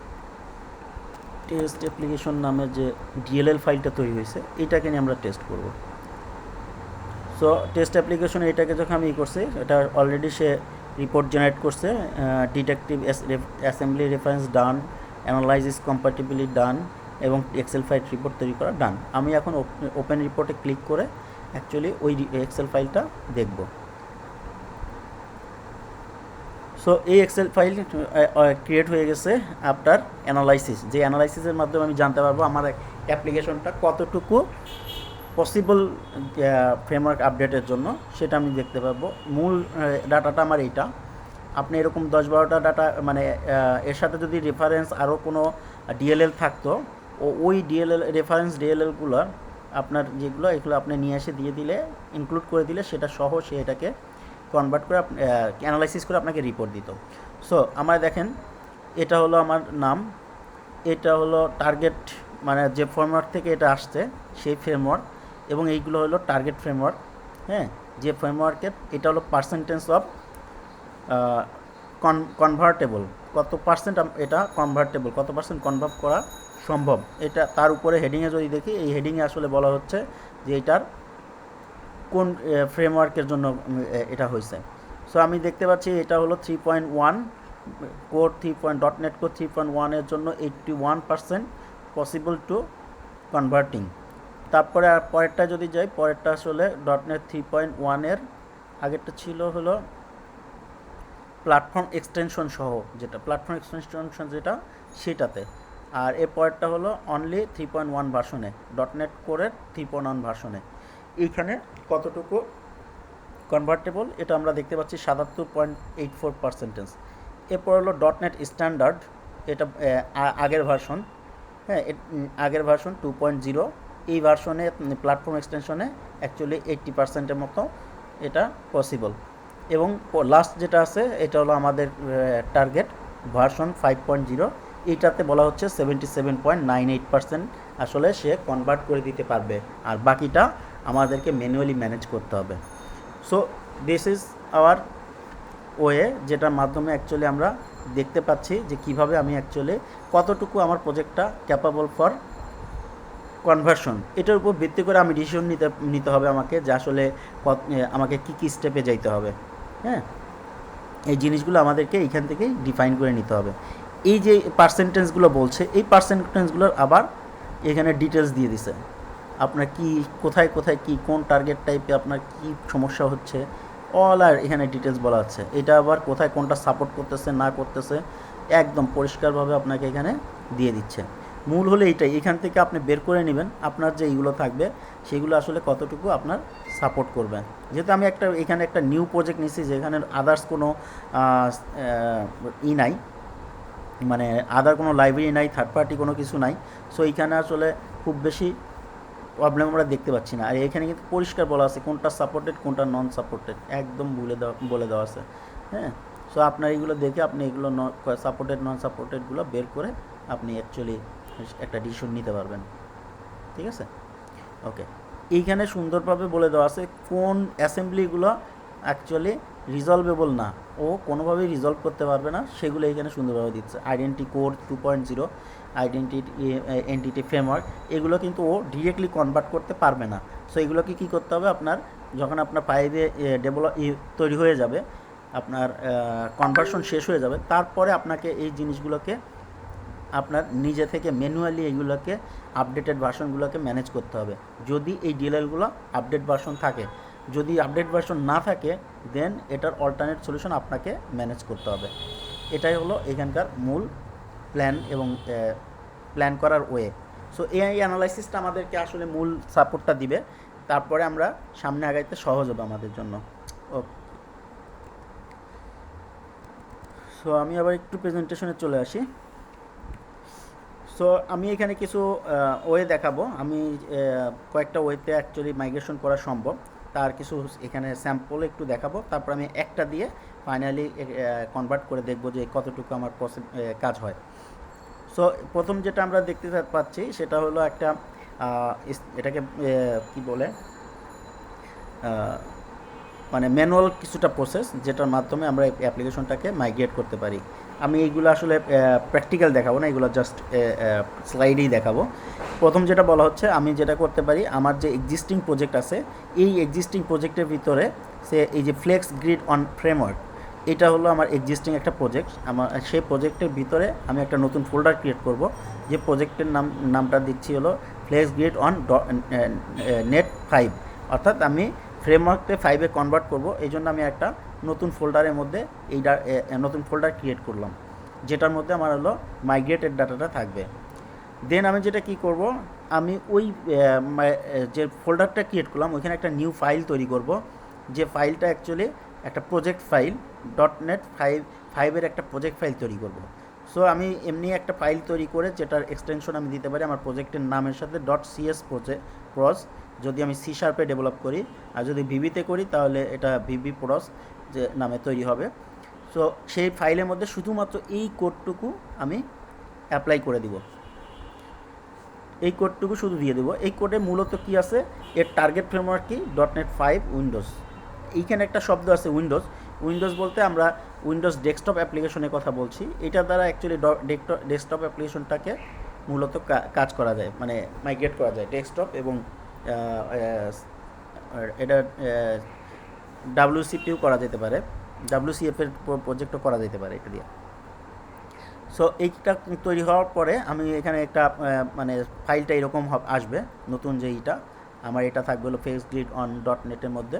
টেস্ট অ্যাপ্লিকেশন নামে যে ডিএলএল ফাইলটা তৈরি হয়েছে এটাকে নিয়ে আমরা টেস্ট করব। সো টেস্ট অ্যাপ্লিকেশন এটাকে যখন আমি করছি, এটা অলরেডি সে রিপোর্ট জেনারেট করছে। ডিটেকটিভ অ্যাসেম্বলি রেফারেন্স ডান, অ্যানালাইসিস কম্প্যাটিবিলিটি ডান, এবং এক্সেল ফাইল রিপোর্ট তৈরি করা ডান। আমি এখন ওপেন রিপোর্টে ক্লিক করে অ্যাকচুয়ালি ওই এক্সেল ফাইলটা দেখব। সো এই এক্সেল ফাইল ক্রিয়েট হয়ে গেছে আফটার অ্যানালাইসিস। যে অ্যানালাইসিসের মাধ্যমে আমি জানতে পারবো আমার অ্যাপ্লিকেশনটা কতটুকু পসিবল ফ্রেমওয়ার্ক আপডেটের জন্য, সেটা আমি দেখতে পাবো। মূল ডাটাটা আমার এইটা। আপনি এরকম 10-12টা ডাটা মানে এর সাথে যদি রেফারেন্স আরও কোনো ডিএলএল থাকতো, ওই রেফারেন্স ডিএলএলগুলো আপনার যেগুলো এগুলো আপনি নিয়ে এসে দিয়ে দিলে, ইনক্লুড করে দিলে সেটা সহ সে এটাকে কনভার্ট করে অ্যানালাইসিস করে আপনাকে রিপোর্ট দিত। সো আমার দেখেন, এটা হলো আমার নাম, এটা হলো টার্গেট মানে যে ফ্রেমওয়ার্ক থেকে এটা আসছে সেই ফ্রেমওয়ার্ক, এবং এইগুলো হলো টার্গেট ফ্রেমওয়ার্ক। হ্যাঁ, যে ফ্রেমওয়ার্কের এটা হলো পার্সেন্টেজ অফ কনভার্টেবল, কত পার্সেন্ট এটা কনভার্টেবল, কত পার্সেন্ট কনভার্ট করা সম্ভব। এটা তার উপরে হেডিংয়ে যদি দেখি, এই হেডিংয়ে আসলে বলা হচ্ছে যে এটার কোন ফ্রেমওয়ার্কের জন্য এটা হয়েছে। সো আমি দেখতে পাচ্ছি এটা হলো 3.1 কোর .NET কোর 3.1-এর জন্য 81% পসিবল টু কনভার্টিং। তারপরে আর পরেরটা যদি যাই, পরেরটা আসলে .NET 3.1-এর আগেরটা ছিল হলো প্ল্যাটফর্ম এক্সটেনশন সহ, যেটা প্ল্যাটফর্ম এক্সটেনশন যেটা সেটাতে। আর এর পরেরটা হলো অনলি 3.1 ভার্সনে, .NET কোরের 3.1 ভার্সনে। এইখানে কতটুকু কনভার্টেবল এটা আমরা দেখতে পাচ্ছি 77.84%। এরপর হলো .NET স্ট্যান্ডার্ড, এটা আগের ভার্সন। হ্যাঁ, আগের ভার্সন 2.0। এই ভার্সনে প্ল্যাটফর্ম এক্সটেনশনে অ্যাকচুয়ালি 80%-এর মতো এটা পসিবল। এবং লাস্ট যেটা আছে এটা হলো আমাদের টার্গেট ভার্সন 5.0, এইটাতে বলা হচ্ছে 77.98% আসলে সে কনভার্ট করে দিতে পারবে, আর বাকিটা আমাদেরকে ম্যানুয়ালি ম্যানেজ করতে হবে। So this is our way, যেটার মাধ্যমে অ্যাকচুয়ালি আমরা দেখতে পাচ্ছি যে কিভাবে আমি অ্যাকচুয়ালি কতটুকু আমার প্রজেক্টটা ক্যাপাবল ফর কনভার্সন। এটার উপর ভিত্তি করে আমি ডিসিশন নিতে হবে আমাকে, যে আসলে আমাকে কী কী স্টেপে যাইতে হবে। হ্যাঁ, এই জিনিসগুলো আমাদেরকে এইখান থেকেই ডিফাইন করে নিতে হবে। এই যে পার্সেন্টেজগুলো বলছে, এই পার্সেন্টেজগুলোর আবার এখানে ডিটেলস দিয়ে দিছে, আপনার কি কোথায় কোথায় কি কোন টার্গেট টাইপে আপনার কি সমস্যা হচ্ছে, অল আর এখানে ডিটেলস বলা আছে। এটা আবার কোথায় কোনটা সাপোর্ট করতেছে না করতেছে একদম পরিষ্কারভাবে আপনাকে এখানে দিয়ে দিচ্ছে। মূল হলে এইটাই, এখান থেকে আপনি বের করে নেবেন আপনার যে এইগুলো থাকবে সেগুলো আসলে কতটুকু আপনার সাপোর্ট করবে। যেহেতু আমি এখানে একটা নিউ প্রজেক্ট নিচ্ছি যেখানে আদার্স কোনো নাই, মানে আদার কোনো লাইব্রেরি নাই, থার্ড পার্টি কোনো কিছু নাই। সো এইখানে আসলে খুব বেশি প্রবলেম আমরা দেখতে পাচ্ছি না। আর এখানে কিন্তু পরিষ্কার বলা আছে কোনটা সাপোর্টেড কোনটা নন সাপোর্টেড, একদম বলে দেওয়া আছে। হ্যাঁ, সো আপনার এইগুলো দেখে আপনি এগুলো সাপোর্টেড নন সাপোর্টেডগুলো বের করে আপনি অ্যাকচুয়ালি একটা ডিসিশন নিতে পারবেন। ঠিক আছে, ওকে। এইখানে সুন্দরভাবে বলে দেওয়া আছে কোন অ্যাসেম্বলিগুলো অ্যাকচুয়ালি রিজলভেবল না, ও কোনোভাবেই রিজলভ করতে পারবে না, সেগুলো এখানে সুন্দরভাবে দিচ্ছে। আইডেন্টি কোর 2.0, এন্টিটি ফ্রেমওয়ার্ক, এগুলো কিন্তু ও ডিরেক্টলি কনভার্ট করতে পারবে না। সো এগুলোকে কী করতে হবে, আপনার যখন আপনার পাইপে তৈরি হয়ে যাবে, আপনার কনভার্সন শেষ হয়ে যাবে, তারপরে আপনাকে এই জিনিসগুলোকে আপনার নিজে থেকে ম্যানুয়ালি এইগুলোকে আপডেটেড ভার্সনগুলোকে ম্যানেজ করতে হবে, যদি এই ডিএলএলগুলো আপডেট ভার্সন থাকে। যদি আপডেট ভার্সন না থাকে দেন এটার অল্টারনেট সলিউশন আপনাকে ম্যানেজ করতে হবে। এটাই হলো এখানকার মূল প্ল্যান এবং প্ল্যান করার ওয়ে। সো এআই অ্যানালাইসিসটা আমাদেরকে আসলে মূল সাপোর্টটা দিবে, তারপরে আমরা সামনে আগাইতে সহজ হবে আমাদের জন্য। ওকে, সো আমি আবার একটু প্রেজেন্টেশনে চলে আসি। সো আমি এখানে কিছু ওয়ে দেখাবো, আমি কয়েকটা ওয়েতে অ্যাকচুয়ালি মাইগ্রেশন করা সম্ভব, তার কিছু এখানে স্যাম্পল একটু দেখাবো, তারপর আমি একটা দিয়ে ফাইনালি কনভার্ট করে দেখব যে কতটুকু আমার কাজ হয়। সো প্রথম যেটা আমরা দেখতে পাচ্ছি সেটা হলো একটা এটাকে কি বলে, মানে ম্যানুয়াল কিছুটা প্রসেস, যেটার মাধ্যমে আমরা অ্যাপ্লিকেশনটাকে মাইগ্রেট করতে পারি। আমি এইগুলো আসলে প্র্যাকটিক্যাল দেখাবো না, এগুলো জাস্ট স্লাইডেই দেখাবো। প্রথম যেটা বলা হচ্ছে, আমি যেটা করতে পারি, আমার যে এক্সিস্টিং প্রজেক্ট আছে এই এক্সিস্টিং প্রজেক্টের ভিতরে এই যে ফ্লেক্স গ্রিড অন ফ্রেমওয়ার্ক, এটা হলো আমার এক্সিস্টিং একটা প্রজেক্ট। আমার সেই প্রজেক্টের ভিতরে আমি একটা নতুন ফোল্ডার ক্রিয়েট করব, যে প্রজেক্টের নামটা দিচ্ছি হলো ফ্লেক্স গ্রিড অন নেট 5, অর্থাৎ আমি ফ্রেমওয়ার্কতে 5-এ কনভার্ট করব, এই জন্য আমি একটা নতুন ফোল্ডারের মধ্যে নতুন ফোল্ডার ক্রিয়েট করলাম, যেটার মধ্যে আমার হলো মাইগ্রেটেড ডাটাটা থাকবে। দেন আমি যেটা কি করব, আমি ওই যে ফোল্ডারটা ক্রিয়েট করলাম ওইখানে একটা নিউ ফাইল তৈরি করব, যে ফাইলটা অ্যাকচুয়ালি একটা প্রজেক্ট ফাইল, .NET 5-এর একটা প্রজেক্ট ফাইল তৈরি করব। সো আমি এমনি একটা ফাইল তৈরি করে যেটার এক্সটেনশন আমি দিতে পারি আমার প্রজেক্টের নামের সাথে .cs প্রজ, যদি আমি C# ডেভেলপ করি, আর যদি ভিভিতে করি তাহলে এটা ভিভি প্রস যে নামে তৈরি হবে। সো সেই ফাইলের মধ্যে শুধুমাত্র এই কোডটুকু আমি অ্যাপ্লাই করে দিব, এই কোডটুকু শুধু দিয়ে দেবো। এই কোডে মূলত কি আছে, এর টার্গেট ফ্রেমওয়ার্ক কি .NET 5 উইন্ডোজ। এইখানে একটা শব্দ আছে উইন্ডোজ বলতে আমরা উইন্ডোজ ডেস্কটপ অ্যাপ্লিকেশনের কথা বলছি। এটা দ্বারা অ্যাকচুয়ালি ডেস্কটপ অ্যাপ্লিকেশনটাকে মূলত কাজ করা যায়, মানে মাইগ্রেট করা যায় ডেস্কটপ, এবং এটা WCPও করা যেতে পারে, WCF এর প্রজেক্টও করা যেতে পারে এটা দিয়ে। সো এইটা তৈরি হওয়ার পরে আমি এখানে একটা মানে ফাইলটা এরকম আসবে, নতুন যে এইটা আমার এটা থাকবে হলো ফ্লেক্স গ্রিড অন .NET-এর মধ্যে,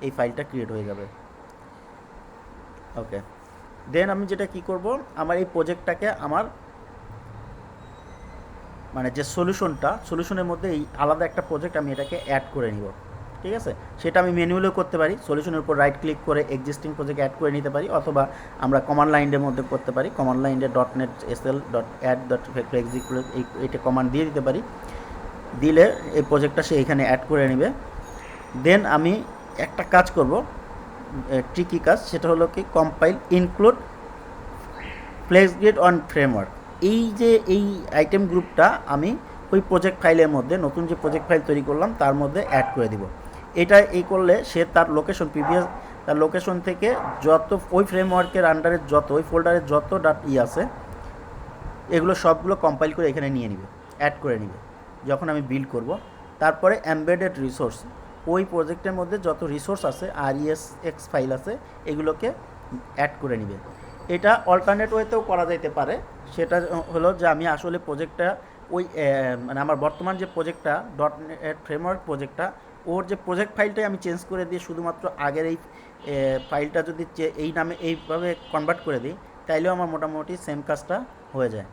এই ফাইলটা ক্রিয়েট হয়ে যাবে। ওকে, দেন আমি যেটা কি করব, আমার এই প্রজেক্টটাকে আমার মানে যে সলিউশনের মধ্যে এই আলাদা একটা প্রজেক্ট আমি এটাকে অ্যাড করে নিব। ঠিক আছে, সেটা আমি ম্যানুয়ালিও করতে পারি, সলিউশনের উপর রাইট ক্লিক করে এক্সিস্টিং প্রজেক্ট অ্যাড করে নিতে পারি, অথবা আমরা কমান্ড লাইনের মধ্যে করতে পারি, কমান্ড লাইনে .NET sl.add.execute এইটা কমান্ড দিয়ে দিতে পারি, দিলে এই প্রজেক্টটা সে এখানে অ্যাড করে নেবে। দেন আমি একটা কাজ করব, ট্রিকি কাজ, সেটা হলো কি কম্পাইল ইনক্লুড ফ্লেক্সগ্রিড অন ফ্রেমওয়ার্ক। এই যে এই আইটেম গ্রুপটা আমি ওই প্রজেক্ট ফাইলের মধ্যে, নতুন যে প্রজেক্ট ফাইল তৈরি করলাম তার মধ্যে অ্যাড করে দিব। এটা এই করলে সে তার লোকেশন প্রিভিয়াস তার লোকেশন থেকে যত ওই ফ্রেমওয়ার্কের আন্ডারে যত ওই ফোল্ডারে যত আছে এগুলো সবগুলো কম্পাইল করে এখানে নিয়ে নিবে, অ্যাড করে নিবে যখন আমি বিল্ড করব। তারপরে এমবেডেড রিসোর্স, ওই প্রজেক্টের মধ্যে যত রিসোর্স আছে RESX ফাইল আছে এগুলোকে অ্যাড করে নিবে। এটা অল্টারনেট ওয়েতেও করা যাইতে পারে, সেটা হলো যে আমি আসলে প্রজেক্টটা ওই মানে আমার বর্তমান যে প্রজেক্টটা .NET ফ্রেমওয়ার্ক প্রজেক্টটা, ওর যে প্রজেক্ট ফাইলটাই আমি চেঞ্জ করে দিয়ে শুধুমাত্র আগের এই ফাইলটা যদি এই নামে এইভাবে কনভার্ট করে দিই তাইলেও আমার মোটামুটি সেম কাজটা হয়ে যায়।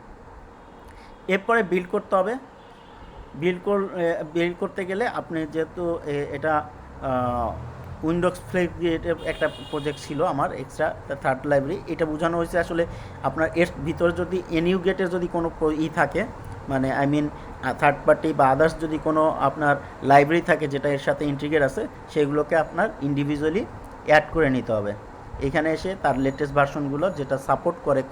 এরপরে বিল্ড করতে হবে। বিল্ড করতে গেলে আপনি যেহেতু এটা উইন্ডোজ ফ্লেক্সগ্রিডের একটা প্রজেক্ট ছিল আমার এক্সট্রা থার্ড লাইব্রেরি, এটা বোঝানো হয়েছে আসলে আপনার এর ভিতরে যদি NuGet-এর যদি কোনো থাকে, মানে আই মিন থার্ড পার্টি বা আদার্স যদি কোনো আপনার লাইব্রেরি থাকে যেটা এর সাথে ইন্টিগ্রেট আছে, সেগুলোকে আপনার ইন্ডিভিজুয়ালি অ্যাড করে নিতে হবে। এখানে এসে তার লেটেস্ট ভার্সনগুলো যেটা সাপোর্ট করে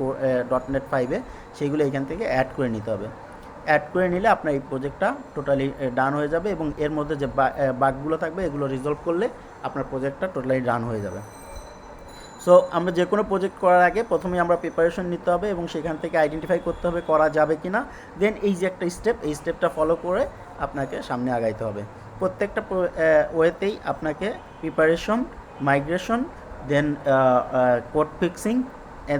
.NET 5-এ সেইগুলো এখান থেকে অ্যাড করে নিতে হবে। অ্যাড করে নিলে আপনার এই প্রজেক্টটা টোটালি ডান হয়ে যাবে এবং এর মধ্যে যে বাগগুলো থাকবে এগুলো রিজলভ করলে আপনার প্রজেক্টটা টোটালি ডান হয়ে যাবে। সো আমরা যে কোনো প্রজেক্ট করার আগে প্রথমেই আমরা প্রিপারেশন নিতে হবে এবং সেখান থেকে আইডেন্টিফাই করতে হবে করা যাবে কি না, দেন এই যে একটা স্টেপ, এই স্টেপটা ফলো করে আপনাকে সামনে আগাইতে হবে। প্রত্যেকটা ওয়েতেই আপনাকে preparation, migration, then code fixing,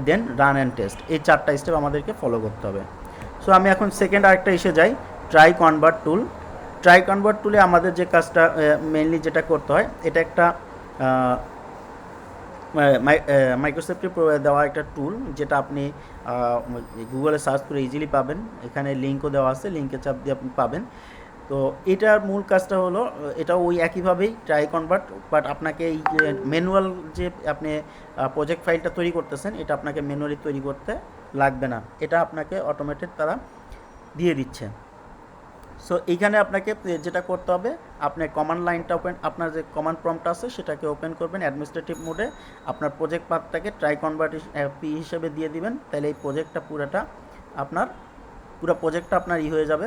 then run and test, এই চারটা স্টেপ আমাদেরকে ফলো করতে হবে। সো আমি এখন সেকেন্ড আরেকটা এসে যাই, ট্রাই কনভার্ট টুল। ট্রাই কনভার্ট টুলে আমাদের যে কাজটা মেইনলি যেটা করতে হয়, এটা একটা মাইক্রোসফটের দেওয়া একটা টুল, যেটা আপনি গুগলে সার্চ করে ইজিলি পাবেন। এখানে লিঙ্কও দেওয়া আছে, লিঙ্কে চাপ দিয়ে আপনি পাবেন। তো এটার মূল কাজটা হলো, এটা ওই একইভাবেই ট্রাই কনভার্ট, বাট আপনাকে এই ম্যানুয়াল যে আপনি প্রজেক্ট ফাইলটা তৈরি করতেছেন এটা আপনাকে ম্যানুয়ালি তৈরি করতে লাগবে না, এটা আপনাকে অটোমেটেড তারা দিয়ে দিচ্ছে। সো এইখানে আপনাকে যেটা করতে হবে, আপনার কমান্ড লাইনটা আপনার যে কমান্ড প্রম্পট আছে সেটাকে ওপেন করবেন অ্যাডমিনিস্ট্রেটিভ মোডে, আপনার প্রজেক্ট পাথটাকে ট্রাই কনভার্ট হিসেবে দিয়ে দিবেন, তাহলে এই প্রজেক্টটা পুরো প্রজেক্টটা আপনার হয়ে যাবে,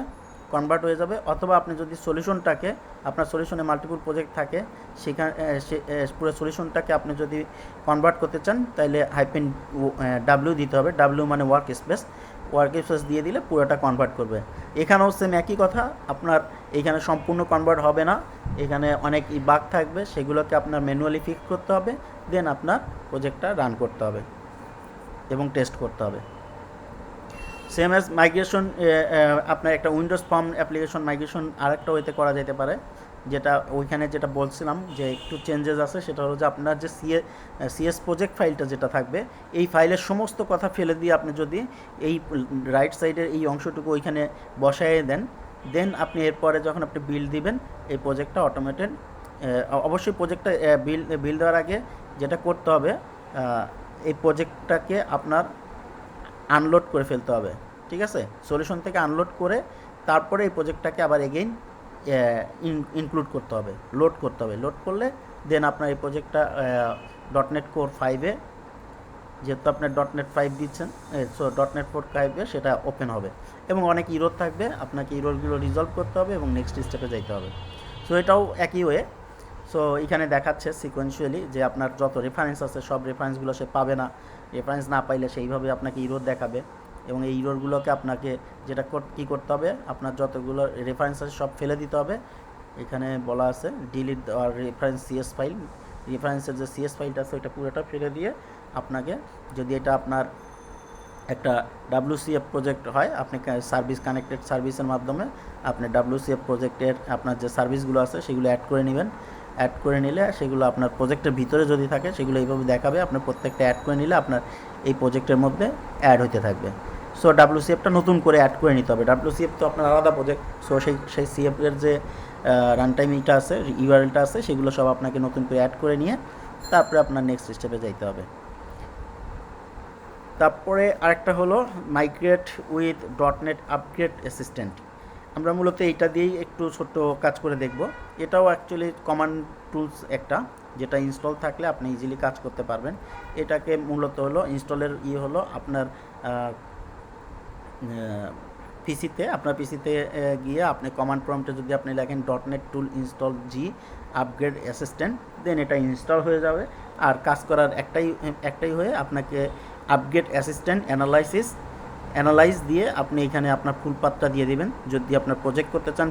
কনভার্ট হয়ে যাবে। অথবা আপনি যদি সলিউশনটাকে, আপনার সলিউশনে মাল্টিপল প্রজেক্ট থাকে, সেখানে পুরো সলিউশনটাকে আপনি যদি কনভার্ট করতে চান তাহলে -W দিতে হবে। W মানে ওয়ার্ক স্পেস দিয়ে দিলে পুরোটা কনভার্ট করবে। এখানেও সেম একই কথা, আপনার এখানে সম্পূর্ণ কনভার্ট হবে না, এখানে অনেক বাগ থাকবে, সেগুলোকে আপনার ম্যানুয়ালি ফিক্স করতে হবে, দেন আপনার প্রজেক্টটা রান করতে হবে এবং টেস্ট করতে হবে। সেম অ্যাজ মাইগ্রেশন, আপনার একটা উইন্ডোজ ফর্ম অ্যাপ্লিকেশন মাইগ্রেশন আরেকটা ওয়েতে করা যেতে পারে, যেটা ওইখানে যেটা বলছিলাম যে একটু চেঞ্জেস আছে, সেটা হলো যে আপনার যে সিএস প্রজেক্ট ফাইলটা যেটা থাকবে, এই ফাইলের সমস্ত কথা ফেলে দিয়ে আপনি যদি এই রাইট সাইডের এই অংশটুকু ওইখানে বসায় দেন আপনি এরপরে যখন আপনি বিল্ড দিবেন এই প্রজেক্টটা অটোমেটেড, অবশ্যই প্রজেক্টটা বিল্ড দেওয়ার আগে যেটা করতে হবে, এই প্রজেক্টটাকে আপনার আনলোড করে ফেলতে হবে, ঠিক আছে? সলিউশন থেকে আনলোড করে তারপরে এই প্রজেক্টটাকে আবার এগেইন ইনক্লুড করতে হবে, লোড করতে হবে। লোড করলে দেন আপনার এই প্রজেক্টটা .NET Core 5-এ, যেহেতু আপনার .NET 5 দিচ্ছেন, সো .NET Core 5-এ সেটা ওপেন হবে এবং অনেক ইরর থাকবে, আপনাকে ইররগুলো রিজলভ করতে হবে এবং নেক্সট স্টেপে যাইতে হবে। সো এটাও একই ওয়ে। সো এখানে দেখাচ্ছে সিকোয়েন্সিয়ালি যে আপনার যত রেফারেন্স আছে সব রেফারেন্সগুলো সে পাবে না, রেফারেন্স না পাইলে সেইভাবে আপনাকে ইরর দেখাবে এবং এই ইররগুলোকে আপনাকে যেটা কী করতে হবে, আপনার যতগুলো রেফারেন্স আছে সব ফেলে দিতে হবে। এখানে বলা আছে ডিলিট রেফারেন্স সিএস ফাইল, রেফারেন্সের যে সিএস ফাইলটা আছে ওইটা পুরোটা ফেলে দিয়ে আপনাকে, যদি এটা আপনার একটা WCF প্রজেক্ট হয়, আপনি সার্ভিস কানেক্টেড সার্ভিসের মাধ্যমে আপনি WCF প্রজেক্টের আপনার যে সার্ভিসগুলো আছে সেগুলো অ্যাড করে নেবেন। অ্যাড করে নিলে সেগুলো আপনার প্রজেক্টের ভিতরে যদি থাকে সেগুলো এইভাবে দেখাবে, আপনার প্রত্যেকটা অ্যাড করে নিলে আপনার এই প্রজেক্টের মধ্যে অ্যাড হতে থাকবে। সো WCF-টা নতুন করে অ্যাড করে নিতে হবে। WCF তো আপনার আলাদা প্রজেক্ট, সো সেই CF-এর যে রান টাইম এটা আছে, URL-টা আছে, সেগুলো সব আপনাকে নতুন করে অ্যাড করে নিয়ে তারপরে আপনার নেক্সট স্টেপে যাইতে হবে। তারপরে আরেকটা হলো migrate with .NET upgrade assistant. আমরা মূলত এইটা দিয়েই একটু ছোট্ট কাজ করে দেখব। এটাও অ্যাকচুয়ালি কমান্ড টুলস একটা, যেটা ইনস্টল থাকলে আপনি ইজিলি কাজ করতে পারবেন। এটাকে মূলত হলো ইনস্টলের হলো আপনার আপনার পিসিতে গিয়ে আপনি কমান্ড প্রম্পটে যদি আপনি লেখেন .NET টুল ইনস্টল জি আপগ্রেড অ্যাসিস্ট্যান্ট, দেন এটা ইনস্টল হয়ে যাবে। আর কাজ করার একটাই হয়ে আপনাকে আপগ্রেড অ্যাসিস্ট্যান্ট অ্যানালাইজ দিয়ে আপনি এখানে আপনার ফুল পাথটা দিয়ে দিবেন। যদি আপনার প্রজেক্ট করতে চান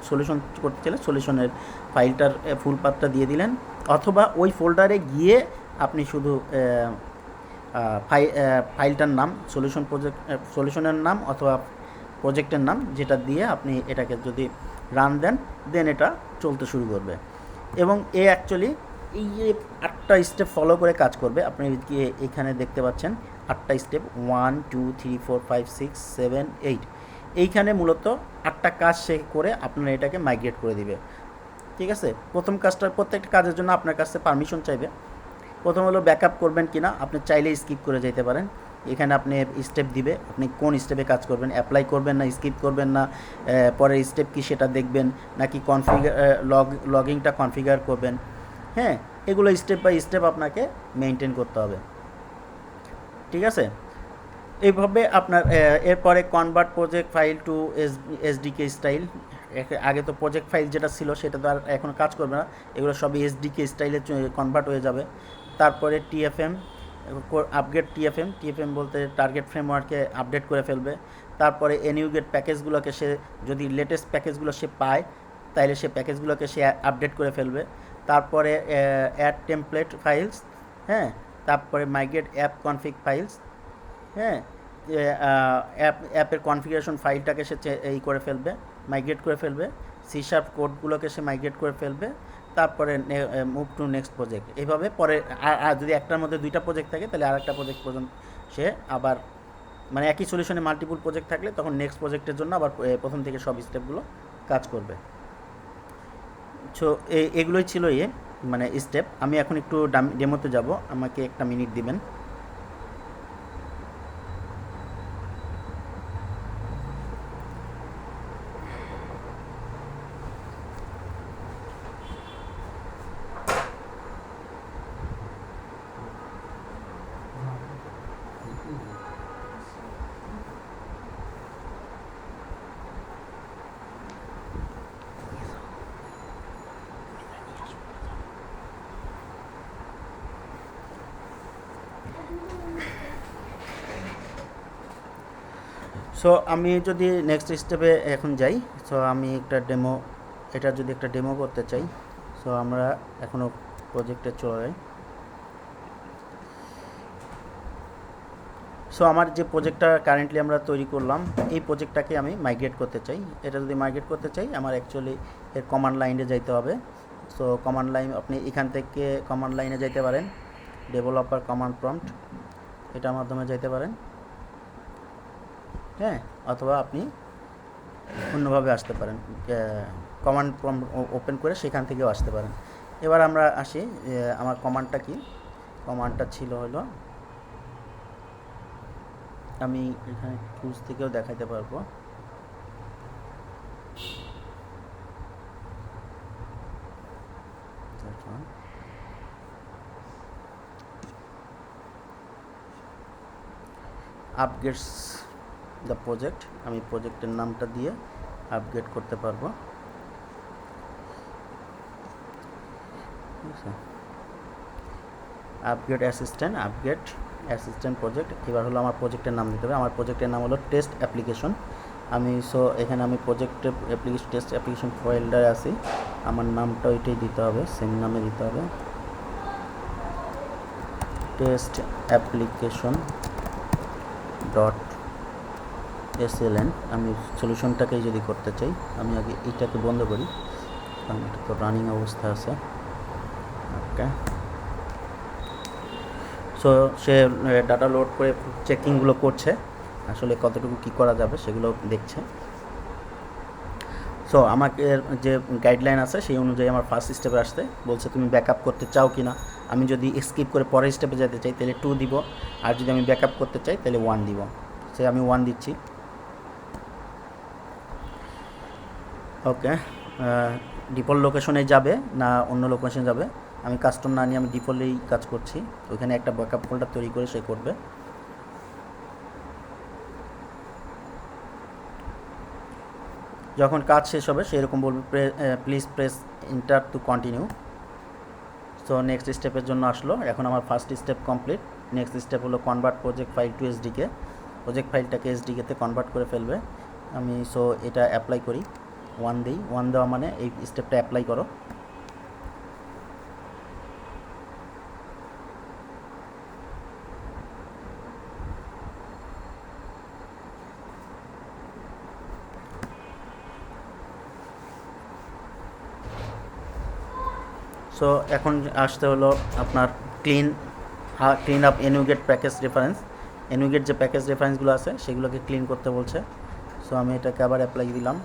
সলিউশন করতে চাইলে সলিউশনের ফাইলটার ফুল পাথটা দিয়ে দিলেন, অথবা ওই ফোল্ডারে গিয়ে আপনি শুধু ফাইলটার নাম সলিউশনের নাম অথবা প্রজেক্টের নাম যেটা দিয়ে আপনি এটাকে যদি রান দেন এটা চলতে শুরু করবে। এবং অ্যাকচুয়ালি এই যে 8টা স্টেপ ফলো করে কাজ করবে। আপনি এখানে দেখতে পাচ্ছেন 8টা স্টেপ, 1 2 3 4 5 6 7 8। এইখানে মূলত 8টা কাজ সে করে আপনার এটাকে মাইগ্রেট করে দিবে। ঠিক আছে, প্রথম কাজটা প্রত্যেকটা কাজের জন্য আপনার কাছে পারমিশন চাইবে। প্রথম হলো ব্যাকআপ করবেন কিনা, আপনি চাইলে স্কিপ করে যেতে পারেন। এখানে আপনি স্টেপ দিবে, আপনি কোন স্টেপে কাজ করবেন, অ্যাপ্লাই করবেন না স্কিপ করবেন না, পরের স্টেপ কি সেটা দেখবেন, নাকি লগিংটা কনফিগার করবেন। হ্যাঁ, এগুলো স্টেপ বাই স্টেপ আপনাকে মেনটেন করতে হবে। ঠিক আছে, এইভাবে আপনার এরপরে convert project file to SDK style. আগে তো প্রজেক্ট ফাইল যেটা ছিল সেটা তো আর এখন কাজ করবে না, এগুলো সবই এসডিকে স্টাইলে কনভার্ট হয়ে যাবে। তারপরে টিএফএম আপগ্রেড টিএফএম বলতে টার্গেট ফ্রেমওয়ার্কে আপডেট করে ফেলবে। তারপরে এনিউগেট প্যাকেজগুলোকে সে যদি লেটেস্ট প্যাকেজগুলো সে পায় তাইলে সে প্যাকেজগুলোকে সে আপডেট করে ফেলবে। তারপরে অ্যাড টেমপ্লেট ফাইলস, হ্যাঁ, তারপরে মাইগ্রেট অ্যাপ কনফিগ ফাইলস, হ্যাঁ, অ্যাপের কনফিগারেশন ফাইলটাকে সে করে ফেলবে, মাইগ্রেট করে ফেলবে। সি শার্প কোডগুলোকে সে মাইগ্রেট করে ফেলবে। তারপরে মুভ টু নেক্সট প্রজেক্ট। এইভাবে পরে আর যদি একটার মধ্যে 2টা প্রজেক্ট থাকে তাহলে আরেকটা প্রজেক্ট পর্যন্ত সে আবার, মানে একই সলিউশনে মাল্টিপুল প্রজেক্ট থাকলে তখন নেক্সট প্রজেক্টের জন্য আবার প্রথম থেকে সব স্টেপগুলো কাজ করবে। সো এগুলোই ছিল মানে স্টেপ। আমি এখন একটু ডেমোতে যাব, আমাকে 1 মিনিট দিবেন। সো আমি যদি নেক্সট স্টেপে এখন যাই, সো আমি যদি একটা ডেমো করতে চাই, সো আমরা এখনও প্রজেক্টে চলে যাই। সো আমার যে প্রজেক্টটা কারেন্টলি আমরা তৈরি করলাম, এই প্রজেক্টটাকে আমি মাইগ্রেট করতে চাই। এটা যদি মাইগ্রেট করতে চাই আমার অ্যাকচুয়ালি এর কমান্ড লাইনে যাইতে হবে। সো কমান্ড লাইন, আপনি এখান থেকে কমান্ড লাইনে যাইতে পারেন, ডেভেলপার কমান্ড প্রম্পট এটার মাধ্যমে যাইতে পারেন, হ্যাঁ, অথবা আপনি অন্যভাবে আসতে পারেন, কমান্ড প্রম্পট ওপেন করে সেখান থেকেও আসতে পারেন। এবার আমরা আসি, আমার কমান্ডটা কি, কমান্ডটা ছিল হলো, আমি এখানে টুলস থেকেও দেখাইতে পারবো। আপগ্রেডস দ্য প্রজেক্ট, আমি প্রজেক্টের নামটা দিয়ে আপগ্রেড করতে পারবো। Upgrade assistant project. এবার হলো আমার প্রজেক্টের নাম দিতে হবে। আমার প্রজেক্টের নাম হলো টেস্ট অ্যাপ্লিকেশন। এখানে আমি টেস্ট অ্যাপ্লিকেশন ফোল্ডারে আছি, আমার নামটা ওইটাই দিতে হবে, সেম নামে দিতে হবে, টেস্ট অ্যাপ্লিকেশন .sln। আমি সলিউশনটাকেই যদি করতে চাই, আমি আগে এইটাকে বন্ধ করি কারণ এটা তো রানিং অবস্থা আছে। ওকে, সো সে ডাটা লোড করে চেকিংগুলো করছে, আসলে কতটুকু কী করা যাবে সেগুলো দেখছে। সো আমাকে যে গাইডলাইন আছে সেই অনুযায়ী আমার ফার্স্ট স্টেপে আসতে বলছে তুমি ব্যাকআপ করতে চাও কি না। আমি যদি স্কিপ করে পরের স্টেপে যেতে চাই তাহলে 2 দিব, আর যদি আমি ব্যাকআপ করতে চাই তাহলে 1 দিব। সে আমি 1 দিচ্ছি। ওকে, ডিফল্ট লোকেশনে যাবে না অন্য লোকেশনে যাবে? আমি কাস্টম না নিয়ে আমি ডিফল্টেই কাজ করছি। ওইখানে একটা ব্যাকআপ ফোল্ডার তৈরি করে সে করবে। যখন কাজ শেষ হবে সেরকম বলবে please press enter to continue. So next স্টেপের জন্য আসলো। এখন আমার first step complete. Next step হলো convert project file to SDK. Project ফাইলটাকে এসডিকেতে কনভার্ট করে ফেলবে। আমি সো এটা অ্যাপ্লাই করি, 1 দিই। 1 দেওয়া মানে এই স্টেপটা অ্যাপ্লাই করো। সো এখন আসতে হলো আপনার ক্লিন আপ এনুগেট প্যাকেজ রেফারেন্স। এনুগেট যে প্যাকেজ রেফারেন্সগুলো আছে সেগুলোকে ক্লিন করতে বলছে। সো আমি এটাকে আবার অ্যাপ্লাই দিলাম।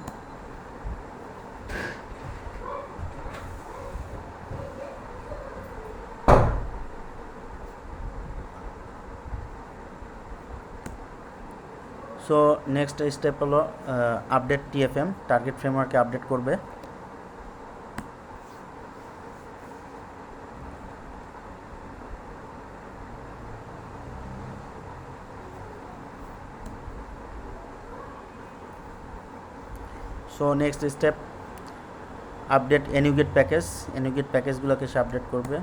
সো নেক্সট স্টেপ হলো আপডেট টিএফএম, টার্গেট ফ্রেমওয়ার্কে আপডেট করবে। So next step update NuGet package. NuGet প্যাকেজগুলোকে সে আপডেট করবে।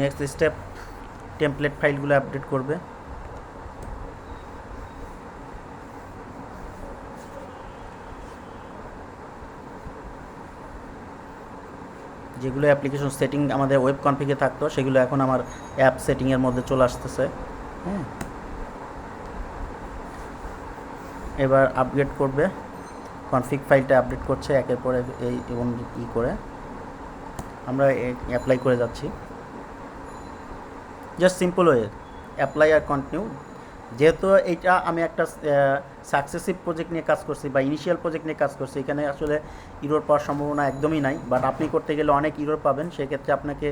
নেক্সট স্টেপ টেমপ্লেট ফাইলগুলো আপডেট করবে। যেগুলো অ্যাপ্লিকেশন সেটিং আমাদের ওয়েব কনফিগে থাকতো সেগুলো এখন আমার অ্যাপ সেটিংয়ের মধ্যে চলে আসতেছে। হ্যাঁ, এবার আপগ্রেড করবে। কনফিগ ফাইলটা আপডেট করছে একের পর এই এবং ই করে আমরা অ্যাপ্লাই করে যাচ্ছি। জাস্ট সিম্পল ওয়ে অ্যাপ্লাই আর কন্টিনিউ। যেহেতু এইটা আমি একটা সাকসেসিভ প্রজেক্ট নিয়ে কাজ করছি বা ইনিশিয়াল প্রজেক্ট নিয়ে কাজ করছি, এখানে আসলে ইরোর পাওয়ার সম্ভাবনা একদমই নাই। বাট আপনি করতে গেলে অনেক ইরোর পাবেন, সেক্ষেত্রে আপনাকে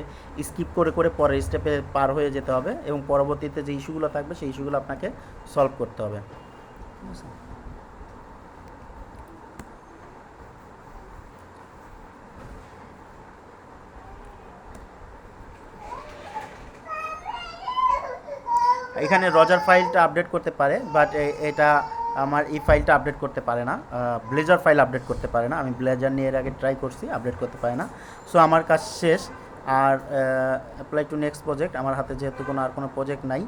স্কিপ করে করে পরের স্টেপে পার হয়ে যেতে হবে এবং পরবর্তীতে যে ইস্যুগুলো থাকবে সেই ইস্যুগুলো আপনাকে সলভ করতে হবে। ঠিক আছে, এখানে রজার ফাইলটা আপডেট করতে পারে, বাট এটা আমার এই ফাইলটা আপডেট করতে পারে না। ব্লেজার ফাইল আপডেট করতে পারে না। আমি ব্লেজার নিয়ে এর আগে ট্রাই করছি, আপডেট করতে পারে না। সো আমার কাজ শেষ। আর অ্যাপ্লাই টু নেক্সট প্রজেক্ট, আমার হাতে যেহেতু কোনো আর কোনো প্রজেক্ট নাই,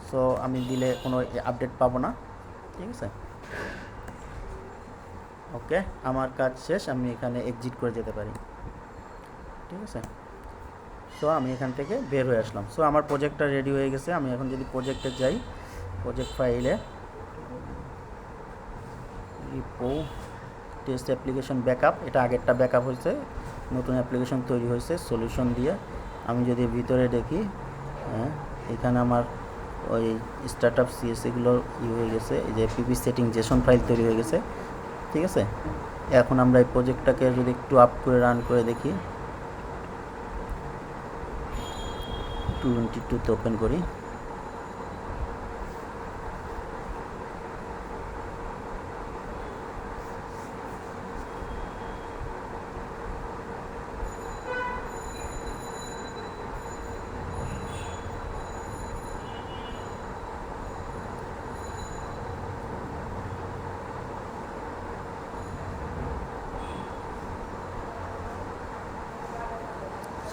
সো আমি দিলে কোনো আপডেট পাবো না। ঠিক আছে, ওকে, আমার কাজ শেষ। আমি এখানে এক্সিট করে যেতে পারি। ঠিক আছে, সো আমি এখান থেকে বের হয়ে আসলাম। সো আমার প্রজেক্টটা রেডি হয়ে গেছে। আমি এখন যদি প্রজেক্টে যাই, প্রজেক্ট ফাইলে রিপো টেস্ট অ্যাপ্লিকেশন ব্যাকআপ, এটা আগেরটা ব্যাকআপ হয়েছে, নতুন অ্যাপ্লিকেশন তৈরি হয়েছে সলিউশন দিয়ে। আমি যদি ভিতরে দেখি, হ্যাঁ, এখানে আমার ওই স্টার্টআপ সিএসএগুলো হয়ে গেছে, এই যে পিপি সেটিং জেসন ফাইল তৈরি হয়ে গেছে। ঠিক আছে, এখন আমরা এই প্রজেক্টটাকে যদি একটু আপ করে রান করে দেখি, 22তে ওপেন করি।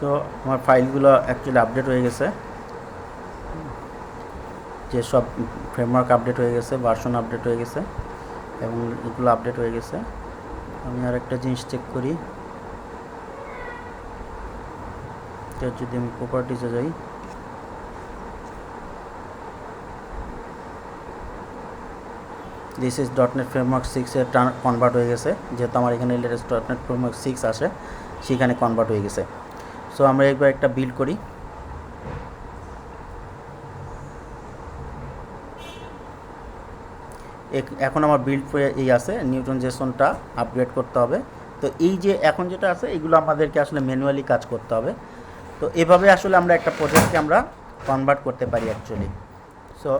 সো আমার ফাইলগুলো অ্যাকচুয়ালি আপডেট হয়ে গেছে, যে সব ফ্রেমওয়ার্ক আপডেট হয়ে গেছে, ভার্সন আপডেট হয়ে গেছে এবং এগুলো আপডেট হয়ে গেছে। আমি আর একটা জিনিস চেক করি, যদি আমি প্রপার্টিজে যাই, দিস ইজ .NET ফ্রেমওয়ার্ক 6 এর কনভার্ট হয়ে গেছে, যেহেতু আমার এখানে লেটেস্ট .NET ফ্রেমওয়ার্ক 6 আসে। সেখানে কনভার্ট হয়ে গেছে। সো আমরা একবার একটা বিল্ড করি। এখন আমার বিল্ড এই আছে, নিউটন জেসনটা আপগ্রেড করতে হবে। তো এই যে এখন যেটা আছে এগুলো আমাদেরকে আসলে ম্যানুয়ালি কাজ করতে হবে। তো এভাবে আসলে আমরা একটা প্রজেক্টকে আমরা কনভার্ট করতে পারি অ্যাকচুয়ালি। সো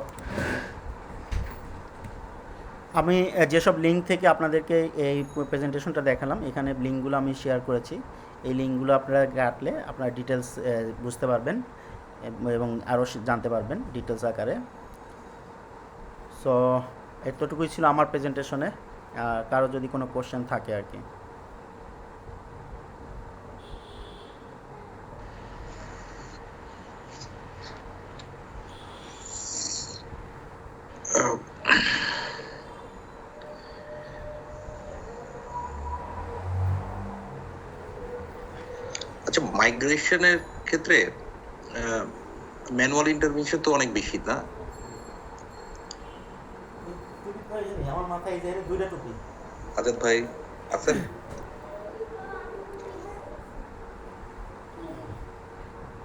আমি যেসব লিঙ্ক থেকে আপনাদেরকে এই প্রেজেন্টেশনটা দেখালাম, এখানে লিঙ্কগুলো আমি শেয়ার করেছি। এই লিঙ্কগুলো আপনারা ঘাটলে আপনারা ডিটেলস বুঝতে পারবেন এবং আরও জানতে পারবেন ডিটেলস আকারে। সো এতটুকুই ছিল আমার প্রেজেন্টেশনে। কারো যদি কোনো কোশ্চেন থাকে আর কি। আচ্ছা, মাইগ্রেশনের ক্ষেত্রে ম্যানুয়াল ইন্টারভেনশন তো অনেক বেশি না? আমার মাথায় দুইটা টুপি। আজাদ ভাই আছেন?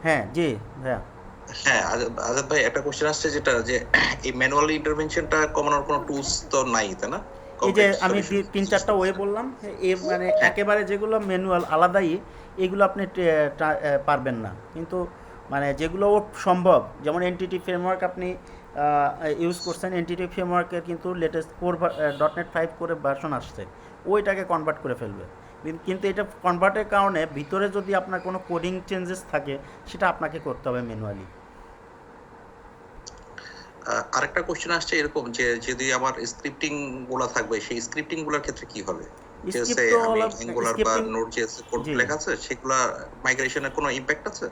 হ্যাঁ জি ভাইয়া। হ্যাঁ আজাদ ভাই, একটা কোশ্চেন আসছে যেটা যে এই ম্যানুয়াল ইন্টারভেনশনটা কমানোর কোনো টুলস তো নাই, তাই না? এই যে আমি 3-4টা ওয়ে বললাম, এ মানে একেবারে যেগুলো ম্যানুয়াল আলাদাই, এগুলো আপনি পারবেন না। কিন্তু মানে যেগুলো সম্ভব, যেমন এনটিটি ফ্রেমওয়ার্ক আপনি ইউজ করছেন, এনটিটি ফ্রেমওয়ার্কের কিন্তু লেটেস্ট 4.NET 5 করে ভার্সন আসছে, ওইটাকে কনভার্ট করে ফেলবে। কিন্তু এটা কনভার্টের কারণে ভিতরে যদি আপনার কোনো কোডিং চেঞ্জেস থাকে, সেটা আপনাকে করতে হবে ম্যানুয়ালি। আরেকটা কোশ্চেন আসছে এরকম যে যদি আমার স্ক্রিপ্টিং গুলা থাকবে, সেই স্ক্রিপ্টিং গুলোর ক্ষেত্রে কি হবে? যে আমি অ্যাঙ্গুলার বা নোড.জেএস কোড লেখা আছে, সেগুলা মাইগ্রেশনের কোনো ইমপ্যাক্ট আছে?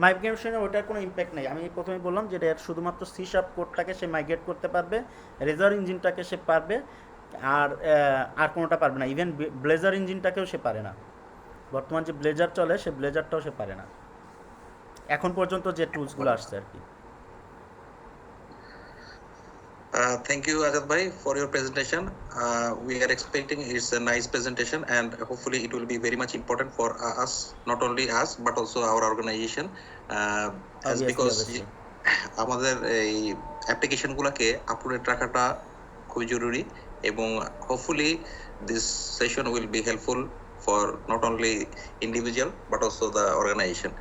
মাইগ্রেশনে ওটার কোনো ইম্প্যাক্ট নেই। আমি প্রথমে বললাম যে এর শুধুমাত্র সি শার্প কোডটাকে সে মাইগ্রেট করতে পারবে, রেজার ইঞ্জিনটাকে সে পারবে, আর কোনোটা পারবে না। ইভেন ব্লেজার ইঞ্জিনটাকেও সে পারে না। বর্তমান যে ব্লেজার চলে, সে ব্লেজারটাও সে পারে না এখন পর্যন্ত যে টুলসগুলো আসছে আর কি। Thank you, Ajad Bhai, for your presentation. We are expecting it's a nice presentation, and hopefully it will be very much important for us, not only us, but also our organization, as because আমাদের এই application গুলাকে update রাখাটা খুবই জরুরি, এবং hopefully this session will be helpful for not only individual but also the organization.